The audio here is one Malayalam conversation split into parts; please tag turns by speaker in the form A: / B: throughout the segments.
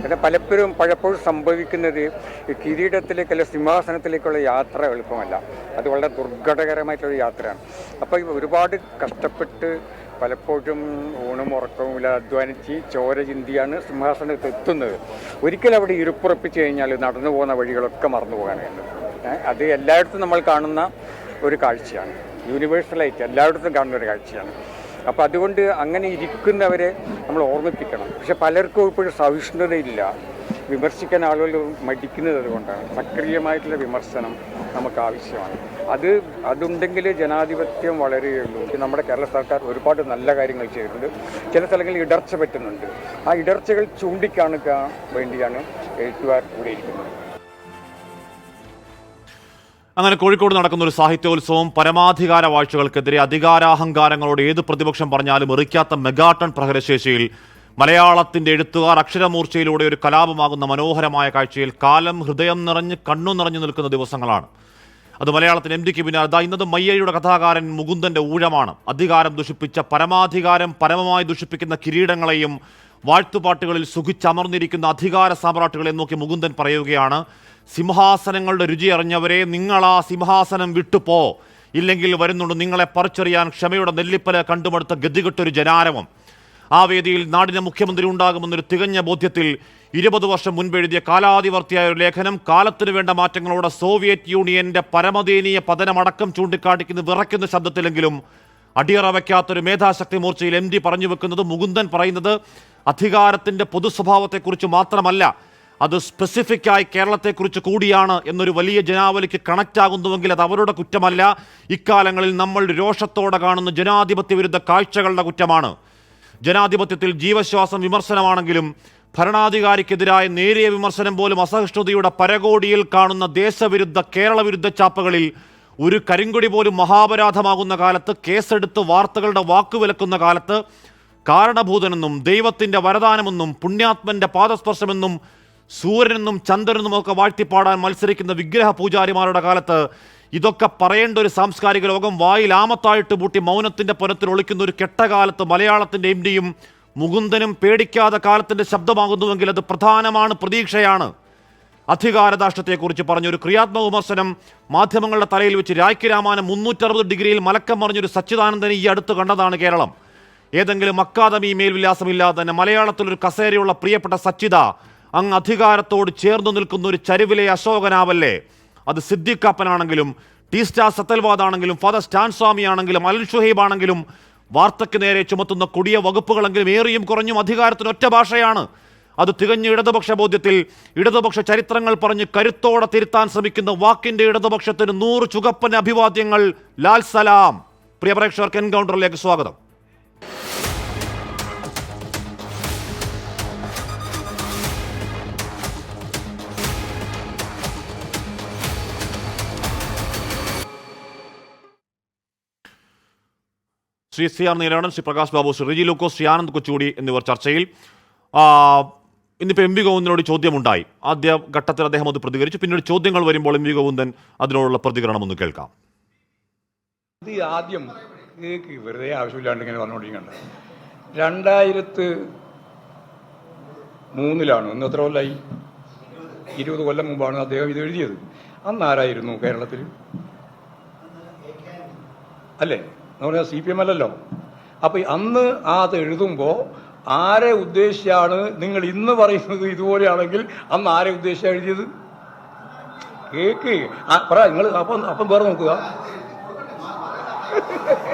A: പിന്നെ പലപ്പോഴും സംഭവിക്കുന്നത് ഈ കിരീടത്തിലേക്കല്ല സിംഹാസനത്തിലേക്കുള്ള യാത്ര എളുപ്പമല്ല. അത് വളരെ ദുർഘടകരമായിട്ടുള്ള യാത്രയാണ്. അപ്പോൾ ഒരുപാട് കഷ്ടപ്പെട്ട് പലപ്പോഴും ഊണും ഉറക്കവുമില്ല അധ്വാനിച്ച് ചോര ചിന്തിയാണ് സിംഹാസനത്ത് എത്തുന്നത്. ഒരിക്കലും അവിടെ ഇരുപ്പുറപ്പിച്ച് കഴിഞ്ഞാൽ നടന്നു പോകുന്ന വഴികളൊക്കെ മറന്നു പോകാനായിട്ട്. അത് എല്ലായിടത്തും നമ്മൾ കാണുന്ന ഒരു കാഴ്ചയാണ്, യൂണിവേഴ്സലായിട്ട് എല്ലായിടത്തും കാണുന്ന ഒരു കാഴ്ചയാണ്. അപ്പോൾ അതുകൊണ്ട് അങ്ങനെ ഇരിക്കുന്നവരെ നമ്മൾ ഓർമ്മിപ്പിക്കണം. പക്ഷെ പലർക്കും ഇപ്പോഴും സഹിഷ്ണുതയില്ല, വിമർശിക്കാൻ ആളുകൾ മടിക്കുന്നത് അതുകൊണ്ടാണ്. സക്രിയമായിട്ടുള്ള വിമർശനം നമുക്ക് ആവശ്യമാണ്. അതുണ്ടെങ്കിൽ ജനാധിപത്യം വളരുകയുള്ളൂ. നമ്മുടെ കേരള സർക്കാർ ഒരുപാട് നല്ല കാര്യങ്ങൾ ചെയ്തിട്ടുണ്ട്. ചില സ്ഥലങ്ങളിൽ ഇടർച്ച പറ്റുന്നുണ്ട്. ആ ഇടർച്ചകൾ ചൂണ്ടിക്കാണിക്കാൻ വേണ്ടിയാണ് എഴുത്തുകാർ കൂടെ ഇരിക്കുന്നത്.
B: അങ്ങനെ കോഴിക്കോട് നടക്കുന്ന ഒരു സാഹിത്യോത്സവം പരമാധികാര വാഴ്ചകൾക്കെതിരെ അധികാരാഹങ്കാരങ്ങളോട് ഏത് പ്രതിപക്ഷം പറഞ്ഞാലും എറിക്കാത്ത മെഗാട്ടൺ പ്രഹരശേഷിയിൽ മലയാളത്തിന്റെ എഴുത്തുകാർ അക്ഷരമൂർച്ചയിലൂടെ ഒരു കലാപമാകുന്ന മനോഹരമായ കാഴ്ചയിൽ കാലം ഹൃദയം നിറഞ്ഞ് കണ്ണു നിറഞ്ഞു നിൽക്കുന്ന ദിവസങ്ങളാണ്. അത് മലയാളത്തിന് എംഡിക്ക് പിന്നാലെ ഇന്നത് മയ്യഴിയുടെ കഥാകാരൻ മുകുന്ദന്റെ ഊഴമാണ്. അധികാരം ദുഷിപ്പിച്ച പരമാധികാരം പരമമായി ദുഷിപ്പിക്കുന്ന കിരീടങ്ങളെയും വാഴ്ത്തുപാട്ടുകളിൽ സുഖിച്ചമർന്നിരിക്കുന്ന അധികാര സാമ്രാട്ടുകളെ നോക്കി മുകുന്ദൻ പറയുകയാണ്, സിംഹാസനങ്ങളുടെ രുചി അറിഞ്ഞവരെ, നിങ്ങൾ ആ സിംഹാസനം വിട്ടുപോ, ഇല്ലെങ്കിൽ വരുന്നുണ്ട് നിങ്ങളെ പറിച്ചെറിയാൻ ക്ഷമയുടെ നെല്ലിപ്പല കണ്ടുമടുത്ത ഗതികെട്ടൊരു ജനാരവം. ആ വേദിയിൽ നാടിന് മുഖ്യമന്ത്രി ഉണ്ടാകുമെന്നൊരു തികഞ്ഞ ബോധ്യത്തിൽ 20 വർഷം മുൻപ് എഴുതിയ കാലാതിവർത്തിയായ ഒരു ലേഖനം കാലത്തിന് വേണ്ട മാറ്റങ്ങളോടെ സോവിയറ്റ് യൂണിയന്റെ പരമദയനീയ പതനമടക്കം ചൂണ്ടിക്കാട്ടിക്കുന്ന വിറയ്ക്കുന്ന ശബ്ദത്തിലെങ്കിലും അടിയറ വയ്ക്കാത്തൊരു മേധാശക്തി മൂർച്ചയിൽ എം ഡി പറഞ്ഞു വെക്കുന്നത്, മുകുന്ദൻ പറയുന്നത് അധികാരത്തിന്റെ പൊതു സ്വഭാവത്തെക്കുറിച്ച് മാത്രമല്ല, അത് സ്പെസിഫിക്കായി കേരളത്തെക്കുറിച്ച് കൂടിയാണ് എന്നൊരു വലിയ ജനാവലിക്ക് കണക്റ്റ് ആകുന്നുവെങ്കിൽ അത് അവരുടെ കുറ്റമല്ല, ഇക്കാലങ്ങളിൽ നമ്മൾ രോഷത്തോടെ കാണുന്ന ജനാധിപത്യ വിരുദ്ധ കാഴ്ചകളുടെ കുറ്റമാണ്. ജനാധിപത്യത്തിൽ ജീവശ്വാസം വിമർശനമാണെങ്കിലും ഭരണാധികാരിക്കെതിരായ നേരിയ വിമർശനം പോലും അസഹിഷ്ണുതയുടെ പരകോടിയിൽ കാണുന്ന ദേശവിരുദ്ധ കേരള വിരുദ്ധ ചാപ്പകളിൽ ഒരു കരിങ്കൊടി പോലും മഹാപരാധമാകുന്ന കാലത്ത്, കേസെടുത്ത് വാർത്തകളുടെ വാക്കുവിലക്കുന്ന കാലത്ത്, കാരണഭൂതനെന്നും ദൈവത്തിൻ്റെ വരദാനമെന്നും പുണ്യാത്മന്റെ പാദസ്പർശമെന്നും സൂര്യനെന്നും ചന്ദ്രനെന്നുമൊക്കെ വാഴ്ത്തിപ്പാടാൻ മത്സരിക്കുന്ന വിഗ്രഹ പൂജാരിമാരുടെ കാലത്ത് ഇതൊക്കെ പറയേണ്ട ഒരു സാംസ്കാരിക ലോകം വായിൽ ആമത്തായിട്ട് പൂട്ടി മൗനത്തിന്റെ പുനത്തിൽ ഒളിക്കുന്ന ഒരു കെട്ടകാലത്ത് മലയാളത്തിന്റെ എം ഡിയും മുകുന്ദനും പേടിക്കാതെ കാലത്തിന്റെ ശബ്ദമാകുന്നുവെങ്കിൽ അത് പ്രധാനമാണ്, പ്രതീക്ഷയാണ്. അധികാരദാഷ്ട്യത്തെക്കുറിച്ച് പറഞ്ഞൊരു ക്രിയാത്മക വിമർശനം മാധ്യമങ്ങളുടെ തലയിൽ വെച്ച് രായ്ക്ക് രാമാനം 360 ഡിഗ്രിയിൽ മലക്കം മറിഞ്ഞൊരു സച്ചിദാനന്ദനെ ഈ അടുത്ത് കണ്ടതാണ് കേരളം. ഏതെങ്കിലും അക്കാദമി മേൽവിലാസമില്ലാതെ തന്നെ മലയാളത്തിലൊരു കസേരയുള്ള പ്രിയപ്പെട്ട സച്ചിദ അങ്ങ് അധികാരത്തോട് ചേർന്നു നിൽക്കുന്ന ഒരു ചരിവിലെ അശോകനാവല്ലേ. അത് സിദ്ദിഖാപ്പനാണെങ്കിലും ടി സ്റ്റാർ സത്തൽവാദാണെങ്കിലും ഫാദർ സ്റ്റാൻ സ്വാമി ആണെങ്കിലും അൽ ഷുഹൈബ് ആണെങ്കിലും വാർത്തയ്ക്ക് നേരെ ചുമത്തുന്ന കൊടിയ വകുപ്പുകളെങ്കിലും ഏറിയും കുറഞ്ഞും അധികാരത്തിന് ഒറ്റ ഭാഷയാണ്. അത് തികഞ്ഞ ഇടതുപക്ഷ ബോധ്യത്തിൽ ഇടതുപക്ഷ ചരിത്രങ്ങൾ പറഞ്ഞ് കരുത്തോടെ തിരുത്താൻ ശ്രമിക്കുന്ന വാക്കിന്റെ ഇടതുപക്ഷത്തിന് 100 ചുകപ്പൻ അഭിവാദ്യങ്ങൾ. ലാൽ സലാം. പ്രിയ പ്രേക്ഷകർക്ക് എൻകൗണ്ടറിലേക്ക് സ്വാഗതം. ശ്രീ സി ആർ നീലകണ്ഠൻ, ശ്രീ പ്രകാശ് ബാബു, ശ്രീ റിജി ലൂക്കോസ്, ശ്രീ ആനന്ദ് കൊച്ചുകൂടി എന്നിവർ ചർച്ചയിൽ. ഇന്നിപ്പോൾ എം വി ഗോവിന്ദനോട് ചോദ്യമുണ്ടായി. ആദ്യ ഘട്ടത്തിൽ അദ്ദേഹം അത് പ്രതികരിച്ചു. പിന്നീട് ചോദ്യങ്ങൾ വരുമ്പോൾ എം വി ഗോവിന്ദൻ അതിനോടുള്ള പ്രതികരണം ഒന്ന് കേൾക്കാം.
C: ഇത് ആദ്യം നിങ്ങൾക്ക് വെറുതെ ആവശ്യമില്ലാണ്ട് ഇങ്ങനെ പറഞ്ഞുകൊണ്ടിരിക്കണ്ട. 2003 ഇന്ന് എത്ര കൊല്ലമായി? 20 കൊല്ലം മുമ്പാണ് അദ്ദേഹം ഇത് എഴുതിയത്. അന്ന് ആരായിരുന്നു കേരളത്തിൽ? അല്ലേ? എന്ന് പറഞ്ഞാൽ CPM അല്ലല്ലോ. അപ്പൊ അന്ന് അത് എഴുതുമ്പോൾ ആരെ ഉദ്ദേശിച്ചാണ് നിങ്ങൾ ഇന്ന് പറയുന്നത്? ഇതുപോലെയാണെങ്കിൽ അന്ന് ആരെ ഉദ്ദേശിച്ചാണ് എഴുതിയത്? കേക്ക് പറ നിങ്ങൾ. അപ്പം വേറെ നോക്കുക.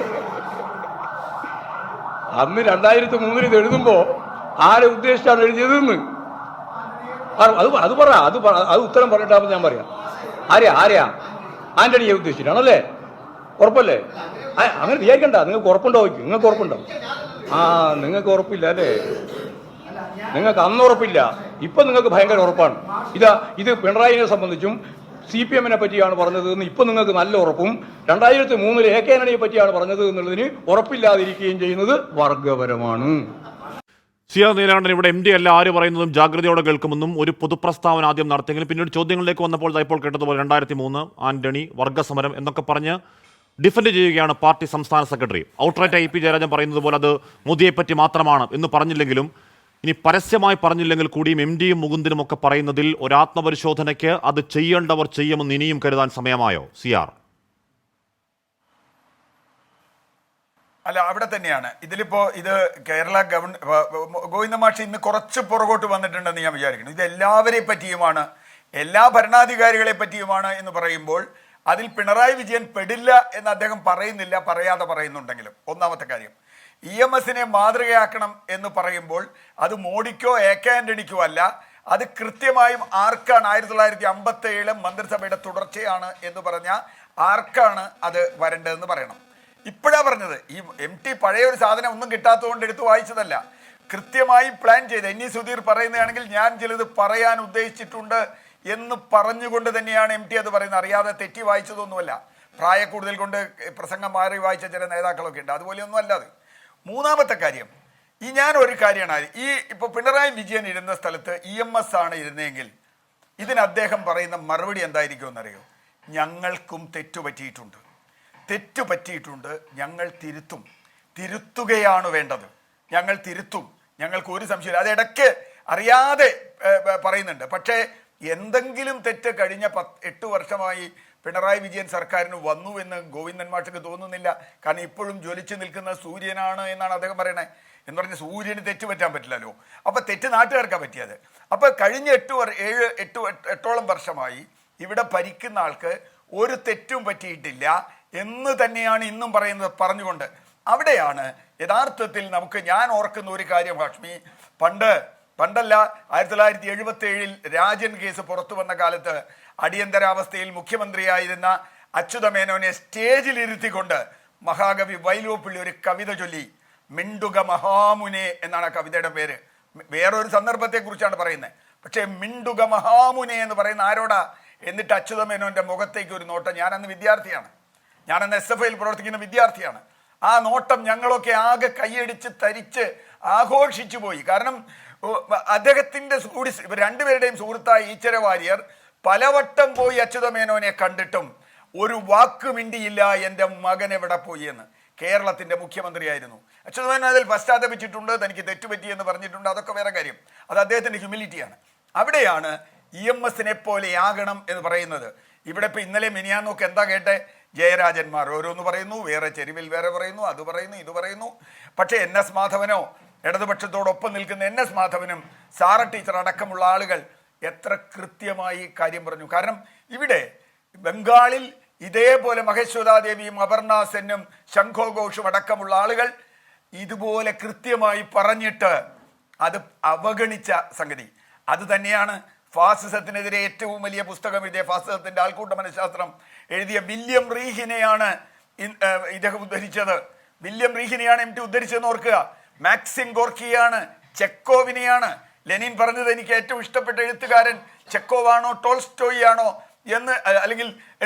C: അന്ന് 2003 ഇത് എഴുതുമ്പോ ആരെ ഉദ്ദേശിച്ചാണ് എഴുതിയതെന്ന് അത് പറ. അത് ഉത്തരം പറഞ്ഞിട്ടാകുമ്പോൾ ഞാൻ പറയാം. ആരെയാ? ആന്റണിയെ ഉദ്ദേശിച്ചിട്ടാണല്ലേ? ഉറപ്പല്ലേ? അങ്ങനെ വിചാരിക്കണ്ട. നിങ്ങൾക്ക് ഉറപ്പുണ്ടോ? നിങ്ങൾക്ക് ഉറപ്പുണ്ടോ? നിങ്ങൾക്ക് ഉറപ്പില്ല അല്ലേ? നിങ്ങൾക്ക് അന്ന് ഉറപ്പില്ല, ഇപ്പൊ നിങ്ങൾക്ക് ഭയങ്കര ഉറപ്പാണ്. ഇത് പിണറായിനെ സംബന്ധിച്ചും CPM-നെ പറ്റിയാണ് പറഞ്ഞത് എന്ന് ഇപ്പൊ നിങ്ങൾക്ക് നല്ല ഉറപ്പും, 2003 AK ആന്റണിയെ പറ്റിയാണ് പറഞ്ഞത് എന്നുള്ളതിന് ഉറപ്പില്ലാതിരിക്കുകയും ചെയ്യുന്നത് വർഗപരമാണ്.
B: സി ആർ നീലകണ്ഠൻ ഇവിടെ എം ഡി അല്ല ആര് പറയുന്നതും ജാഗ്രതയോടെ കേൾക്കുമെന്നും ഒരു പൊതുപ്രസ്താവന ആദ്യം നടത്തിയെങ്കിലും പിന്നീട് ചോദ്യങ്ങളിലേക്ക് വന്നപ്പോൾ ഇപ്പോൾ കേട്ടതുപോലെ 2003 ആന്റണി വർഗസമരം എന്നൊക്കെ പറഞ്ഞ് ഡിഫെൻഡ് ചെയ്യുകയാണ് പാർട്ടി സംസ്ഥാന സെക്രട്ടറി. ഔട്ട്റൈറ്റ് IP ജയരാജൻ പറയുന്നത് പോലെ അത് മോദിയെപ്പറ്റി മാത്രമാണ് എന്ന് പറഞ്ഞില്ലെങ്കിലും ഇനി പരസ്യമായി പറഞ്ഞില്ലെങ്കിൽ കൂടിയും എം ഡിയും മുകുന്ദനും ഒക്കെ പറയുന്നതിൽ ഒരാത്മപരിശോധനയ്ക്ക് അത് ചെയ്യേണ്ടവർ ചെയ്യുമെന്ന് ഇനിയും കരുതാൻ സമയമായോ CR?
D: അല്ല, അവിടെ തന്നെയാണ് ഇതിലിപ്പോ ഇത് കേരള ഗോവിന്ദ മാഷ് ഇന്ന് കുറച്ച് പുറകോട്ട് വന്നിട്ടുണ്ടെന്ന് ഞാൻ വിചാരിക്കുന്നു. ഇത് എല്ലാവരെയും പറ്റിയുമാണ്, എല്ലാ ഭരണാധികാരികളെ പറ്റിയുമാണ് എന്ന് പറയുമ്പോൾ അതിൽ പിണറായി വിജയൻ പെടില്ല എന്ന് അദ്ദേഹം പറയുന്നില്ല, പറയാതെ പറയുന്നുണ്ടെങ്കിലും. ഒന്നാമത്തെ കാര്യം, EMSനെ മാതൃകയാക്കണം എന്ന് പറയുമ്പോൾ അത് മോഡിക്കോ AK ആന്റണിക്കോ അല്ല, അത് കൃത്യമായും ആർക്കാണ് 1957 മന്ത്രിസഭയുടെ തുടർച്ചയാണ് എന്ന് പറഞ്ഞ ആർക്കാണ് അത് വരേണ്ടതെന്ന് പറയണം. ഇപ്പോഴാ പറഞ്ഞത്, ഈ MT പഴയ ഒരു സാധനം ഒന്നും കിട്ടാത്തതുകൊണ്ട് എടുത്ത് വായിച്ചതല്ല, കൃത്യമായി പ്ലാൻ ചെയ്ത്. NE സുധീർ പറയുന്നതാണെങ്കിൽ ഞാൻ ചിലത് പറയാൻ ഉദ്ദേശിച്ചിട്ടുണ്ട് എന്ന് പറഞ്ഞുകൊണ്ട് തന്നെയാണ് MT അത് പറയുന്നത്, അറിയാതെ തെറ്റി വായിച്ചതൊന്നുമല്ല. പ്രായ കൂടുതൽ കൊണ്ട് പ്രസംഗം മാറി വായിച്ച ചില നേതാക്കളൊക്കെ ഉണ്ട്, അതുപോലെയൊന്നും അല്ലാതെ. മൂന്നാമത്തെ കാര്യം, ഞാൻ ഒരു കാര്യമാണ്, ഇപ്പോൾ പിണറായി വിജയൻ ഇരുന്ന സ്ഥലത്ത് EMS ആണ് ഇരുന്നെങ്കിൽ ഇതിന് അദ്ദേഹം പറയുന്ന മറുപടി എന്തായിരിക്കുമെന്നറിയോ? ഞങ്ങൾക്കും തെറ്റുപറ്റിയിട്ടുണ്ട്, ഞങ്ങൾ തിരുത്തുകയാണ് വേണ്ടത്, ഞങ്ങൾ തിരുത്തും, ഞങ്ങൾക്ക് ഒരു സംശയമില്ല. അത് ഇടയ്ക്ക് അറിയാതെ പറയുന്നുണ്ട്. പക്ഷേ എന്തെങ്കിലും തെറ്റ് കഴിഞ്ഞ 8 വർഷമായി പിണറായി വിജയൻ സർക്കാരിന് വന്നു എന്ന് ഗോവിന്ദൻ മാഷക്ക് തോന്നുന്നില്ല. കാരണം ഇപ്പോഴും ജ്വലിച്ചു നിൽക്കുന്ന സൂര്യനാണ് എന്നാണ് അദ്ദേഹം പറയണേ. എന്ന് പറഞ്ഞാൽ സൂര്യന് തെറ്റ് പറ്റാൻ പറ്റില്ലല്ലോ. അപ്പം തെറ്റ് നാട്ടുകാർക്കാണ് പറ്റിയത്. അപ്പം കഴിഞ്ഞ 8 വർഷമായി ഇവിടെ ഭരിക്കുന്ന ആൾക്ക് ഒരു തെറ്റും പറ്റിയിട്ടില്ല എന്ന് തന്നെയാണ് ഇന്നും പറഞ്ഞുകൊണ്ട് അവിടെയാണ് യഥാർത്ഥത്തിൽ ഞാൻ ഓർക്കുന്ന ഒരു കാര്യം ഹാഷ്മി, പണ്ടല്ല 1977 രാജൻ കേസ് പുറത്തു വന്ന കാലത്ത് അടിയന്തരാവസ്ഥയിൽ മുഖ്യമന്ത്രിയായിരുന്ന അച്യുതമേനോനെ സ്റ്റേജിൽ ഇരുത്തിക്കൊണ്ട് മഹാകവി വൈലോപ്പിള്ളി ഒരു കവിത ചൊല്ലി. മിണ്ടുക മഹാമുനെ എന്നാണ് ആ കവിതയുടെ പേര്. വേറൊരു സന്ദർഭത്തെക്കുറിച്ചാണ് പറയുന്നത്. പക്ഷേ മിണ്ടുക മഹാമുനെ എന്ന് പറയുന്ന ആരോടാ? എന്നിട്ട് അച്യുതമേനോന്റെ മുഖത്തേക്ക് ഒരു നോട്ടം. ഞാനന്ന് വിദ്യാർത്ഥിയാണ്, ഞാനന്ന് SFIയിൽ പ്രവർത്തിക്കുന്ന വിദ്യാർത്ഥിയാണ്. ആ നോട്ടം ഞങ്ങളൊക്കെ ആകെ കൈയടിച്ച് തരിച്ച് ആഘോഷിച്ചു പോയി. കാരണം അദ്ദേഹത്തിൻ്റെ രണ്ടുപേരുടെയും സുഹൃത്തായ ഈശ്വര വാര്യർ പലവട്ടം പോയി അച്യുതമേനോനെ കണ്ടിട്ടും ഒരു വാക്ക് മിണ്ടിയില്ല, എൻ്റെ മകൻ എവിടെ പോയി എന്ന്. കേരളത്തിൻ്റെ മുഖ്യമന്ത്രിയായിരുന്നു അച്യുതമേനോൻ. അതിൽ പശ്ചാത്തപിച്ചിട്ടുണ്ട്, തനിക്ക് തെറ്റുപറ്റിയെന്ന് പറഞ്ഞിട്ടുണ്ട്, അതൊക്കെ വേറെ കാര്യം. അത് അദ്ദേഹത്തിൻ്റെ ഹ്യൂമിലിറ്റിയാണ്. അവിടെയാണ് EMSനെ പോലെയാകണം എന്ന് പറയുന്നത്. ഇവിടെ ഇപ്പോൾ ഇന്നലെ മിനിയാന്നൊക്കെ എന്താ കേട്ടെ? ജയരാജന്മാർ ഓരോന്ന് പറയുന്നു, വേറെ ചെരുവിൽ വേറെ പറയുന്നു, അത് പറയുന്നു, ഇത് പറയുന്നു. പക്ഷേ NS മാധവനോ ഇടതുപക്ഷത്തോടൊപ്പം നിൽക്കുന്ന NS മാധവനും സാറ ടീച്ചർ അടക്കമുള്ള ആളുകൾ എത്ര കൃത്യമായി കാര്യം പറഞ്ഞു. കാരണം ഇവിടെ ബംഗാളിൽ ഇതേപോലെ മഹേശ്വരാദേവിയും അപർണ സെന്നും ശംഖോ ഘോഷും അടക്കമുള്ള ആളുകൾ ഇതുപോലെ കൃത്യമായി പറഞ്ഞിട്ട് അത് അവഗണിച്ച സംഗതി. അത് തന്നെയാണ് ഫാസിസത്തിനെതിരെ ഏറ്റവും വലിയ പുസ്തകം എഴുതിയ, ഫാസിസത്തിന്റെ ആൾക്കൂട്ട മനഃശാസ്ത്രം എഴുതിയ വില്യം റീഹിനെയാണ് ഇദ്ദേഹം ഉദ്ധരിച്ചത്. വില്യം റീഹിനെയാണ് MT ഉദ്ധരിച്ചതെന്ന് ഓർക്കുക. മാക്സിം ഗോർക്കിയാണ്, ചെക്കോവിനെയാണ്. ലെനിൻ പറഞ്ഞത് എനിക്ക് ഏറ്റവും ഇഷ്ടപ്പെട്ട എഴുത്തുകാരൻ ചെക്കോവാണോ ടോൾസ്റ്റോയി ആണോ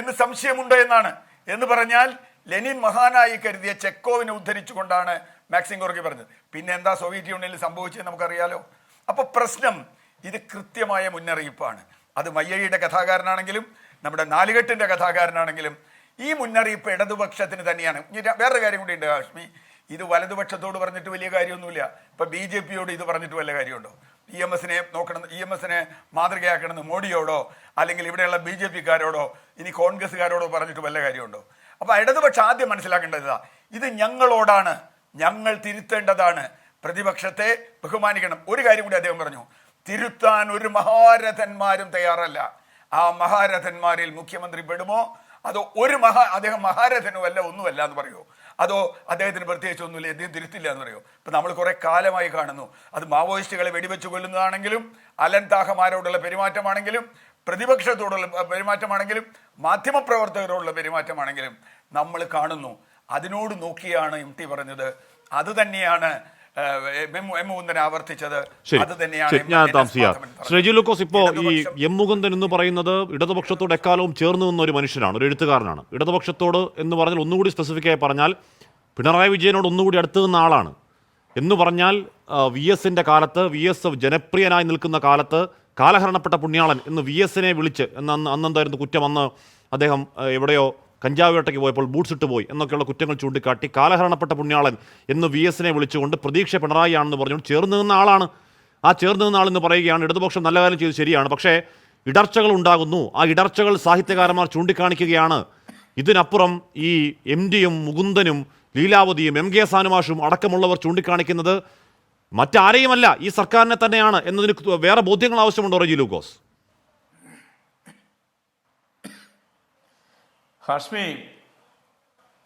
D: എന്ന് സംശയമുണ്ടോ എന്നാണ്. എന്ന് പറഞ്ഞാൽ ലെനിൻ മഹാനായി കരുതിയ ചെക്കോവിനെ ഉദ്ധരിച്ചുകൊണ്ടാണ് മാക്സിം ഗോർക്കി പറഞ്ഞത്. പിന്നെ എന്താ സോവിയറ്റ് യൂണിയനിൽ സംഭവിച്ചത് നമുക്കറിയാലോ. അപ്പൊ പ്രശ്നം ഇത് കൃത്യമായ മുന്നറിയിപ്പാണ്. അത് മയ്യഴിയുടെ കഥാകാരനാണെങ്കിലും നമ്മുടെ നാലുകെട്ടിന്റെ കഥാകാരനാണെങ്കിലും ഈ മുന്നറിയിപ്പ് ഇടതുപക്ഷത്തിന് തന്നെയാണ്. വേറൊരു കാര്യം കൂടി ഉണ്ട് ഹാഷ്മി, ഇത് വലതുപക്ഷത്തോട് പറഞ്ഞിട്ട് വലിയ കാര്യമൊന്നുമില്ല. ഇപ്പൊ BJPയോട് ഇത് പറഞ്ഞിട്ട് വല്ല കാര്യമുണ്ടോ? EMSനെ നോക്കണം, EMSനെ മാതൃകയാക്കണമെന്ന് മോഡിയോടോ അല്ലെങ്കിൽ ഇവിടെയുള്ള BJPക്കാരോടോ ഇനി കോൺഗ്രസ്സുകാരോടോ പറഞ്ഞിട്ട് വല്ല കാര്യമുണ്ടോ? അപ്പൊ ഇടതുപക്ഷം ആദ്യം മനസ്സിലാക്കേണ്ടതാ, ഇത് ഞങ്ങളോടാണ്, ഞങ്ങൾ തിരുത്തേണ്ടതാണ്, പ്രതിപക്ഷത്തെ ബഹുമാനിക്കണം. ഒരു കാര്യം കൂടി അദ്ദേഹം പറഞ്ഞു, തിരുത്താൻ ഒരു മഹാരഥന്മാരും തയ്യാറല്ല. ആ മഹാരഥന്മാരിൽ മുഖ്യമന്ത്രി പെടുമോ? അതോ അദ്ദേഹം മഹാരഥനും അല്ല, ഒന്നുമല്ല എന്ന് പറയുമോ? അതോ അദ്ദേഹത്തിന് പ്രത്യേകിച്ച് ഒന്നുമില്ല, അദ്ദേഹം തിരുത്തില്ല എന്ന് പറയുമോ? ഇപ്പം നമ്മൾ കുറെ കാലമായി കാണുന്നു, അത് മാവോയിസ്റ്റുകളെ വെടിവെച്ച് കൊല്ലുന്നതാണെങ്കിലും അലൻ താഹമാരോടുള്ള പെരുമാറ്റമാണെങ്കിലും പ്രതിപക്ഷത്തോടുള്ള പെരുമാറ്റമാണെങ്കിലും മാധ്യമപ്രവർത്തകരോടുള്ള പെരുമാറ്റമാണെങ്കിലും നമ്മൾ കാണുന്നു. അതിനോട് നോക്കിയാണ് MT പറഞ്ഞത്. അത് തന്നെയാണ് മുകുന്ദൻ ആവർത്തിച്ചത്. അത് തന്നെയാണ്
B: ശ്രീജി ലൂക്കോസ്. ഇപ്പോൾ ഈ മുകുന്ദൻ എന്ന് പറയുന്നത് ഇടതുപക്ഷത്തോട് എക്കാലവും ചേർന്ന് നിന്ന ഒരു മനുഷ്യനാണ്, ഒരു എഴുത്തുകാരനാണ്. ഇടതുപക്ഷത്തോട് എന്ന് പറഞ്ഞാൽ ഒന്നുകൂടി സ്പെസിഫിക് ആയി പറഞ്ഞാൽ പിണറായി വിജയനോട് ഒന്നുകൂടി അടുത്ത് നിന്ന ആളാണ്. എന്ന് പറഞ്ഞാൽ VSന്റെ കാലത്ത്, VS ജനപ്രിയനായി നിൽക്കുന്ന കാലത്ത് കാലഹരണപ്പെട്ട പുണ്യാളൻ എന്ന് VSനെ വിളിച്ച് അന്നെന്തായിരുന്നു കുറ്റം? അന്ന് അദ്ദേഹം എവിടെയോ കഞ്ചാവ് വേട്ടയ്ക്ക് പോയപ്പോൾ ബൂട്ട്സ് ഇട്ട് പോയി എന്നൊക്കെയുള്ള കുറ്റങ്ങൾ ചൂണ്ടിക്കാട്ടി കാലഹരണപ്പെട്ട പുണ്യാളൻ എന്ന് VSനെ വിളിച്ചുകൊണ്ട് പ്രതീക്ഷ പിണറായി ആണെന്ന് പറഞ്ഞുകൊണ്ട് ചേർന്ന് നിന്ന ആളാണ് ആ ചേർന്ന് നിന്ന ആളെന്ന് പറയുകയാണ് ഇടതുപക്ഷം നല്ല കാര്യം ചെയ്ത് ശരിയാണ്, പക്ഷേ ഇടർച്ചകൾ ഉണ്ടാകുന്നു. ആ ഇടർച്ചകൾ സാഹിത്യകാരന്മാർ ചൂണ്ടിക്കാണിക്കുകയാണ്. ഇതിനപ്പുറം ഈ MDയും മുകുന്ദനും ലീലാവതിയും MK സാനുമാഷും അടക്കമുള്ളവർ ചൂണ്ടിക്കാണിക്കുന്നത് മറ്റാരെയുമല്ല ഈ സർക്കാരിനെ തന്നെയാണ് എന്നതിന് വേറെ ബോധ്യങ്ങൾ ആവശ്യമുണ്ടോ റെജി ലൂക്കോസ്?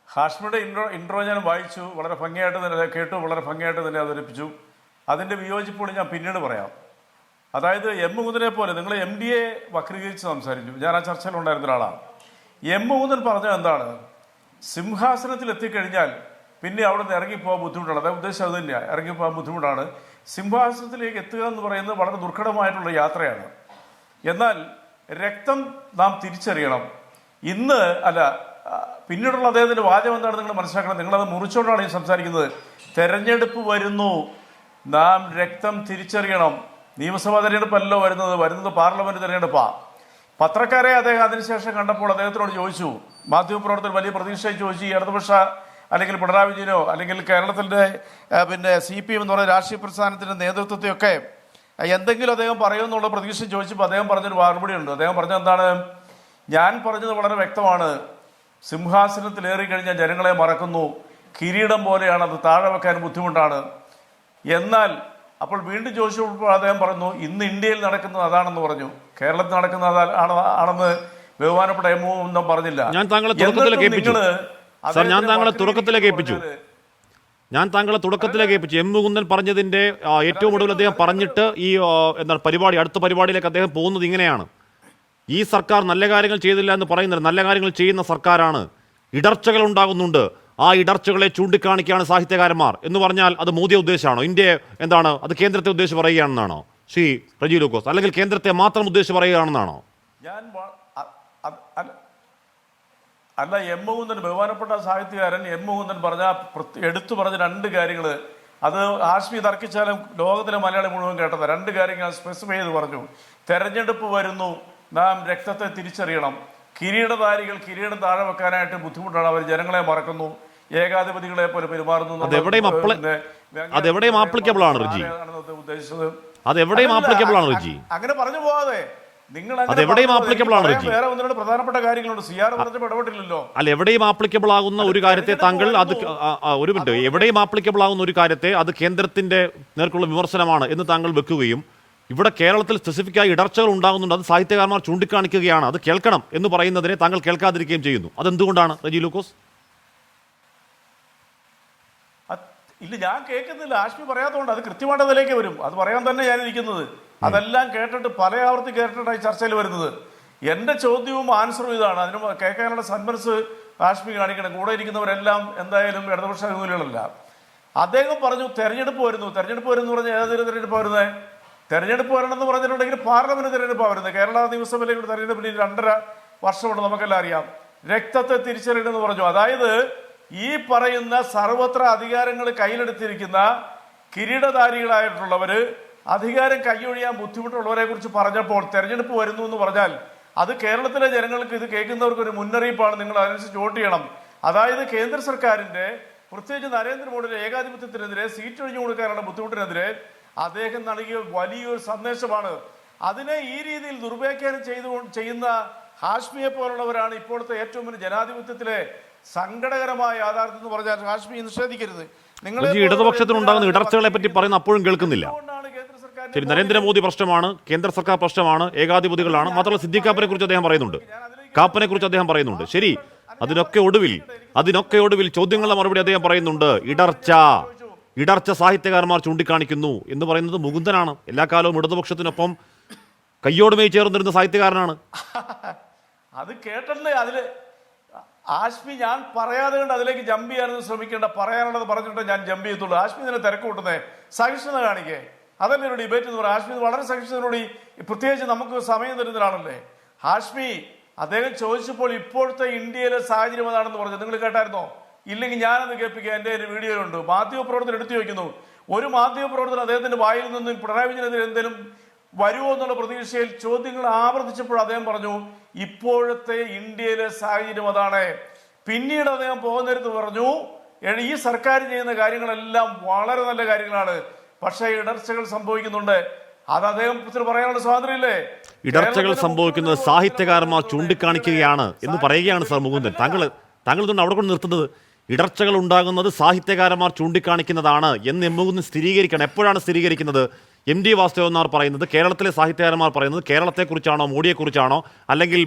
E: ഹാഷ്മിയുടെ ഇൻട്രോ ഞാൻ വായിച്ചു, വളരെ ഭംഗിയായിട്ട് തന്നെ കേട്ടു, വളരെ ഭംഗിയായിട്ട് തന്നെ അവതരിപ്പിച്ചു. അതിൻ്റെ വിയോജിപ്പോട് ഞാൻ പിന്നീട് പറയാം. അതായത് മുകുന്ദനെ പോലെ നിങ്ങൾ MDയെ വക്രീകരിച്ച് സംസാരിച്ചു. ഞാൻ ആ ചർച്ചയിൽ ഉണ്ടായിരുന്ന ഒരാളാണ്. മുകുന്ദൻ പറഞ്ഞത് എന്താണ്? സിംഹാസനത്തിൽ എത്തിക്കഴിഞ്ഞാൽ പിന്നെ അവിടെ നിന്ന് ഇറങ്ങിപ്പോകാൻ ബുദ്ധിമുട്ടാണ്. അതായത് ഉദ്ദേശം അത് തന്നെയാണ്, ഇറങ്ങിപ്പോകാൻ ബുദ്ധിമുട്ടാണ്. സിംഹാസനത്തിലേക്ക് എത്തുക എന്ന് പറയുന്നത് വളരെ ദുർഘടമായിട്ടുള്ള യാത്രയാണ്. എന്നാൽ രക്തം നാം തിരിച്ചറിയണം. ഇന്ന് അല്ല, പിന്നീടുള്ള അദ്ദേഹത്തിന്റെ വാചകം എന്താണ് നിങ്ങൾ മനസ്സിലാക്കണം. നിങ്ങളത് മുറിച്ചുകൊണ്ടാണ് ഈ സംസാരിക്കുന്നത്. തെരഞ്ഞെടുപ്പ് വരുന്നു, നാം രക്തം തിരിച്ചറിയണം. നിയമസഭാ തെരഞ്ഞെടുപ്പല്ലോ വരുന്നത് പാർലമെന്റ് തെരഞ്ഞെടുപ്പാണ്. പത്രക്കാരെ അദ്ദേഹം അതിനുശേഷം കണ്ടപ്പോൾ അദ്ദേഹത്തിനോട് ചോദിച്ചു, മാധ്യമപ്രവർത്തകർ വലിയ പ്രതീക്ഷ ചോദിച്ചു, ഈ ഇടതുപക്ഷ അല്ലെങ്കിൽ പിണറായി വിജയനോ അല്ലെങ്കിൽ കേരളത്തിൻ്റെ CPM എന്ന് പറയുന്ന രാഷ്ട്രീയ പ്രസ്ഥാനത്തിൻ്റെ നേതൃത്വത്തെയൊക്കെ എന്തെങ്കിലും അദ്ദേഹം പറയുമെന്നുള്ള പ്രതീക്ഷ ചോദിച്ചപ്പോൾ അദ്ദേഹം പറഞ്ഞൊരു മറുപടി ഉണ്ട്. അദ്ദേഹം പറഞ്ഞത് എന്താണ്? ഞാൻ പറഞ്ഞത് വളരെ വ്യക്തമാണ്. സിംഹാസനത്തിലേറി കഴിഞ്ഞാൽ ജനങ്ങളെ മറക്കുന്നു, കിരീടം പോലെയാണ്, അത് താഴെ വെക്കാൻ ബുദ്ധിമുട്ടാണ്. എന്നാൽ അപ്പോൾ വീണ്ടും ചോദിച്ചപ്പോൾ അദ്ദേഹം പറഞ്ഞു, ഇന്ന് ഇന്ത്യയിൽ നടക്കുന്നത് അതാണെന്ന് പറഞ്ഞു, കേരളത്തിൽ നടക്കുന്നത് ആണെന്ന് ബഹുമാനപ്പെട്ട ഒന്നും പറഞ്ഞില്ല.
B: ഞാൻ താങ്കളെ തുടക്കത്തിലേക്ക് കേൾപ്പിച്ചു. മുകുന്ദൻ പറഞ്ഞതിന്റെ ഏറ്റവും ഒടുവിൽ അദ്ദേഹം പറഞ്ഞിട്ട് ഈ എന്താണ് അടുത്ത പരിപാടിയിലേക്ക് അദ്ദേഹം പോകുന്നത് ഇങ്ങനെയാണ്: ഈ സർക്കാർ നല്ല കാര്യങ്ങൾ ചെയ്തില്ല എന്ന് പറയുന്നത് നല്ല കാര്യങ്ങൾ ചെയ്യുന്ന സർക്കാരാണ്, ഇടർച്ചകൾ ഉണ്ടാകുന്നുണ്ട്, ആ ഇടർച്ചകളെ ചൂണ്ടിക്കാണിക്കുകയാണ് സാഹിത്യകാരന്മാർ എന്ന് പറഞ്ഞാൽ അത് മോദിയെ ഉദ്ദേശമാണോ? ഇന്ത്യയെ എന്താണ് അത് കേന്ദ്രത്തെ ഉദ്ദേശിച്ച് പറയുകയാണെന്നാണോ ശ്രീ റെജി ലൂക്കോസ്? അല്ലെങ്കിൽ കേന്ദ്രത്തെ മാത്രം ഉദ്ദേശിച്ച് പറയുകയാണെന്നാണോ?
E: അല്ല, മുകുന്ദൻ, ബഹുമാനപ്പെട്ട സാഹിത്യകാരൻ മുകുന്ദൻ എടുത്തു പറഞ്ഞ രണ്ട് കാര്യങ്ങൾ, അത് ഹാഷ്മി തർക്കിച്ചാലും ലോകത്തിലെ മലയാളി മുഴുവൻ കേട്ടത്. രണ്ട് കാര്യങ്ങൾ സ്പെസിഫൈ ചെയ്ത് പറഞ്ഞു. തെരഞ്ഞെടുപ്പ് വരുന്നു, നാം രക്തത്തെ തിരിച്ചറിയണം. കിരീടധാരികൾ കിരീടം താഴെ വെക്കാനായിട്ട് ബുദ്ധിമുട്ടാണ്, അവർ ജനങ്ങളെ മറക്കുന്നു, ഏകാധിപതികളെ പോലെ പെരുമാറുന്നു.
B: അങ്ങനെ
E: പറഞ്ഞു പോവാതെ നിങ്ങൾ
B: വേറെ
E: ഒന്നിനോട് പ്രധാനപ്പെട്ട കാര്യങ്ങളുണ്ട്. സിയാർ പറഞ്ഞപ്പോൾ ഇടപെട്ടില്ലല്ലോ.
B: അല്ല, എവിടെയും ആപ്ലിക്കബിൾ ആകുന്ന ഒരു കാര്യത്തെ താങ്കൾ ഒരു മിനിറ്റ്, എവിടെയും ആപ്ലിക്കബിൾ ആകുന്ന ഒരു കാര്യത്തെ അത് കേന്ദ്രത്തിന്റെ നേർക്കുള്ള വിമർശനമാണ് എന്ന് താങ്കൾ വെക്കുകയും ഇവിടെ കേരളത്തിൽ സ്പെസിഫിക്കായി ഇടർച്ചകൾ ഉണ്ടാകുന്നുണ്ട്, അത് സാഹിത്യകാരന്മാർ ചൂണ്ടിക്കാണിക്കുകയാണ്, അത് കേൾക്കണം എന്ന് പറയുന്നതിനെ താങ്കൾ കേൾക്കാതിരിക്കുകയും ചെയ്യുന്നു. അതെന്തുകൊണ്ടാണ് റെജി ലൂക്കോസ്?
E: ഇല്ല, ഞാൻ കേൾക്കുന്നില്ല. ഹാഷ്മി പറയാത്തതുകൊണ്ട് അത് കൃത്യമായിട്ട് അതിലേക്ക് വരും. അത് പറയാൻ തന്നെ ഞാനിരിക്കുന്നത്. അതെല്ലാം കേട്ടിട്ട് പല ആവർത്തി കേട്ടിട്ടായി ചർച്ചയിൽ വരുന്നത്. എൻ്റെ ചോദ്യവും ആൻസറും ഇതാണ്. അതിന് കേൾക്കാനുള്ള സന്മനസ് ഹാഷ്മി കാണിക്കണം. കൂടെ ഇരിക്കുന്നവരെല്ലാം എന്തായാലും ഇടതുപക്ഷ അനുകൂലികളല്ല. അദ്ദേഹം പറഞ്ഞു തെരഞ്ഞെടുപ്പ് വരുന്നു പറഞ്ഞാൽ ഏതൊരു തെരഞ്ഞെടുപ്പ് വരുന്നത്? തെരഞ്ഞെടുപ്പ് വരണമെന്ന് പറഞ്ഞിട്ടുണ്ടെങ്കിൽ പാർലമെന്റ് തെരഞ്ഞെടുപ്പാണ് വരുന്നത്. കേരള നിയമസഭയിലേക്ക് തെരഞ്ഞെടുപ്പിന് 2.5 വർഷമുണ്ട്, നമുക്കെല്ലാം അറിയാം. രക്തത്തെ തിരിച്ചറിയണമെന്ന് പറഞ്ഞു. അതായത് ഈ പറയുന്ന സർവത്ര അധികാരങ്ങൾ കയ്യിലെടുത്തിരിക്കുന്ന കിരീടധാരികളായിട്ടുള്ളവര് അധികാരം കൈയൊഴിയാൻ ബുദ്ധിമുട്ടുള്ളവരെ കുറിച്ച് പറഞ്ഞപ്പോൾ തെരഞ്ഞെടുപ്പ് വരുന്നു എന്ന് പറഞ്ഞാൽ അത് കേരളത്തിലെ ജനങ്ങൾക്ക്, ഇത് കേൾക്കുന്നവർക്ക് ഒരു മുന്നറിയിപ്പാണ്. നിങ്ങൾ അതിനനുസരിച്ച് വോട്ട് ചെയ്യണം. അതായത് കേന്ദ്ര സർക്കാരിന്റെ, പ്രത്യേകിച്ച് നരേന്ദ്രമോദിയുടെ ഏകാധിപത്യത്തിനെതിരെ, സീറ്റ് ഒഴിഞ്ഞു കൊടുക്കാനുള്ള ബുദ്ധിമുട്ടിനെതിരെ അദ്ദേഹം നൽകിയ വലിയൊരു സന്ദേശമാണ്. അതിനെ ഈ രീതിയിൽ ദുർവ്യാഖ്യാനം ചെയ്യുന്ന ഹാഷ്മിയെ പോലുള്ളവരാണ് ഇപ്പോഴത്തെ ഏറ്റവും വലിയ ജനാധിപത്യത്തിലെ സങ്കടകരമായ യാഥാർത്ഥ്യം എന്ന് പറഞ്ഞാൽ ഹാഷ്മി നിഷേധിക്കരുത്. നിങ്ങൾ
B: ഇടതുപക്ഷത്തിനുണ്ടാകുന്ന ഇടർച്ചകളെ പറ്റി പറയുന്ന അപ്പോഴും കേൾക്കുന്നില്ല. ശരി, നരേന്ദ്രമോദി പ്രശ്നമാണ്, കേന്ദ്ര സർക്കാർ പ്രശ്നമാണ്, ഏകാധിപതികളാണ്. മാത്രമല്ല സിദ്ദിഖ് കുറിച്ച് അദ്ദേഹം പറയുന്നുണ്ട്, കാപ്പനെ കുറിച്ച് അദ്ദേഹം പറയുന്നുണ്ട്. ശരി, അതിനൊക്കെ ഒടുവിൽ ചോദ്യങ്ങളുടെ മറുപടി അദ്ദേഹം പറയുന്നുണ്ട്. ഇടർച്ച സാഹിത്യകാരന്മാർ ചൂണ്ടിക്കാണിക്കുന്നു എന്ന് പറയുന്നത് മുകുന്ദനാണ്. എല്ലാ കാലവും ഇടതുപക്ഷത്തിനൊപ്പം കയ്യോടുമേൽ ചേർന്നിരുന്ന സാഹിത്യകാരനാണ്.
E: അത് കേട്ടല്ലേ അതില് ആഷ്മി ഞാൻ പറയാതെ കൊണ്ട് അതിലേക്ക് ജമ്പ് ചെയ്യാനൊന്നും ശ്രമിക്കേണ്ട. പറയാനുള്ളത് പറഞ്ഞിട്ട് ഞാൻ ജമ്പ് ചെയ്യത്തുള്ളൂ. ആഷ്മി ഇതിനെ തിരക്ക് കൂട്ടുന്നേ, സഹിഷ്ണുത കാണിക്കേ. അതല്ലേ ഒരു ഡിബേറ്റ് എന്ന് പറയുന്നത്. ഹാഷ്മി വളരെ സഹിഷ്ണുതയോടെ, പ്രത്യേകിച്ച് നമുക്ക് സമയം തരുന്നൊരാളല്ലേ ഹാഷ്മി. അദ്ദേഹം ചോദിച്ചപ്പോൾ ഇപ്പോഴത്തെ ഇന്ത്യയിലെ സാഹചര്യം അതാണെന്ന് പറഞ്ഞു. നിങ്ങൾ കേട്ടായിരുന്നോ? ഇല്ലെങ്കിൽ ഞാനത് കേൾപ്പിക്കുക. എൻ്റെ വീഡിയോയിലുണ്ട്. മാധ്യമപ്രവർത്തകർ എടുത്തു വയ്ക്കുന്നു. ഒരു മാധ്യമപ്രവർത്തകർ അദ്ദേഹത്തിന്റെ വായിൽ നിന്നും പിണറായി വിജയനെതിരെ എന്തെങ്കിലും വരുമോ എന്നുള്ള പ്രതീക്ഷയിൽ ചോദ്യങ്ങൾ ആവർത്തിച്ചപ്പോൾ അദ്ദേഹം പറഞ്ഞു ഇപ്പോഴത്തെ ഇന്ത്യയിലെ സാഹചര്യം അതാണ്. പിന്നീട് അദ്ദേഹം പോകുന്നിടത്ത് പറഞ്ഞു ഈ സർക്കാർ ചെയ്യുന്ന കാര്യങ്ങളെല്ലാം വളരെ നല്ല കാര്യങ്ങളാണ്, പക്ഷേ ഇടർച്ചകൾ സംഭവിക്കുന്നുണ്ട്. അത് അദ്ദേഹത്തിന് പറയാനുള്ള സ്വാതന്ത്ര്യമില്ലേ?
B: ഇടർച്ചകൾ സംഭവിക്കുന്നത് സാഹിത്യകാരന്മാർ ചൂണ്ടിക്കാണിക്കുകയാണ് എന്ന് പറയുകയാണ് സാർ മുകുന്ദൻ. താങ്കൾ ഇതുകൊണ്ട് അവിടെ കൊണ്ട് നിർത്തുന്നത് ഇടർച്ചകൾ ഉണ്ടാകുന്നത് സാഹിത്യകാരന്മാർ ചൂണ്ടിക്കാണിക്കുന്നതാണ് എന്ന് എം മുകുന്ദൻ സ്ഥിരീകരിക്കണം. എപ്പോഴാണ് സ്ഥിരീകരിക്കുന്നത്? എം ടി വാസുദേവൻ നായർ പറയുന്നത്, കേരളത്തിലെ സാഹിത്യകാരന്മാർ പറയുന്നത് കേരളത്തെക്കുറിച്ചാണോ മോഡിയെക്കുറിച്ചാണോ അല്ലെങ്കിൽ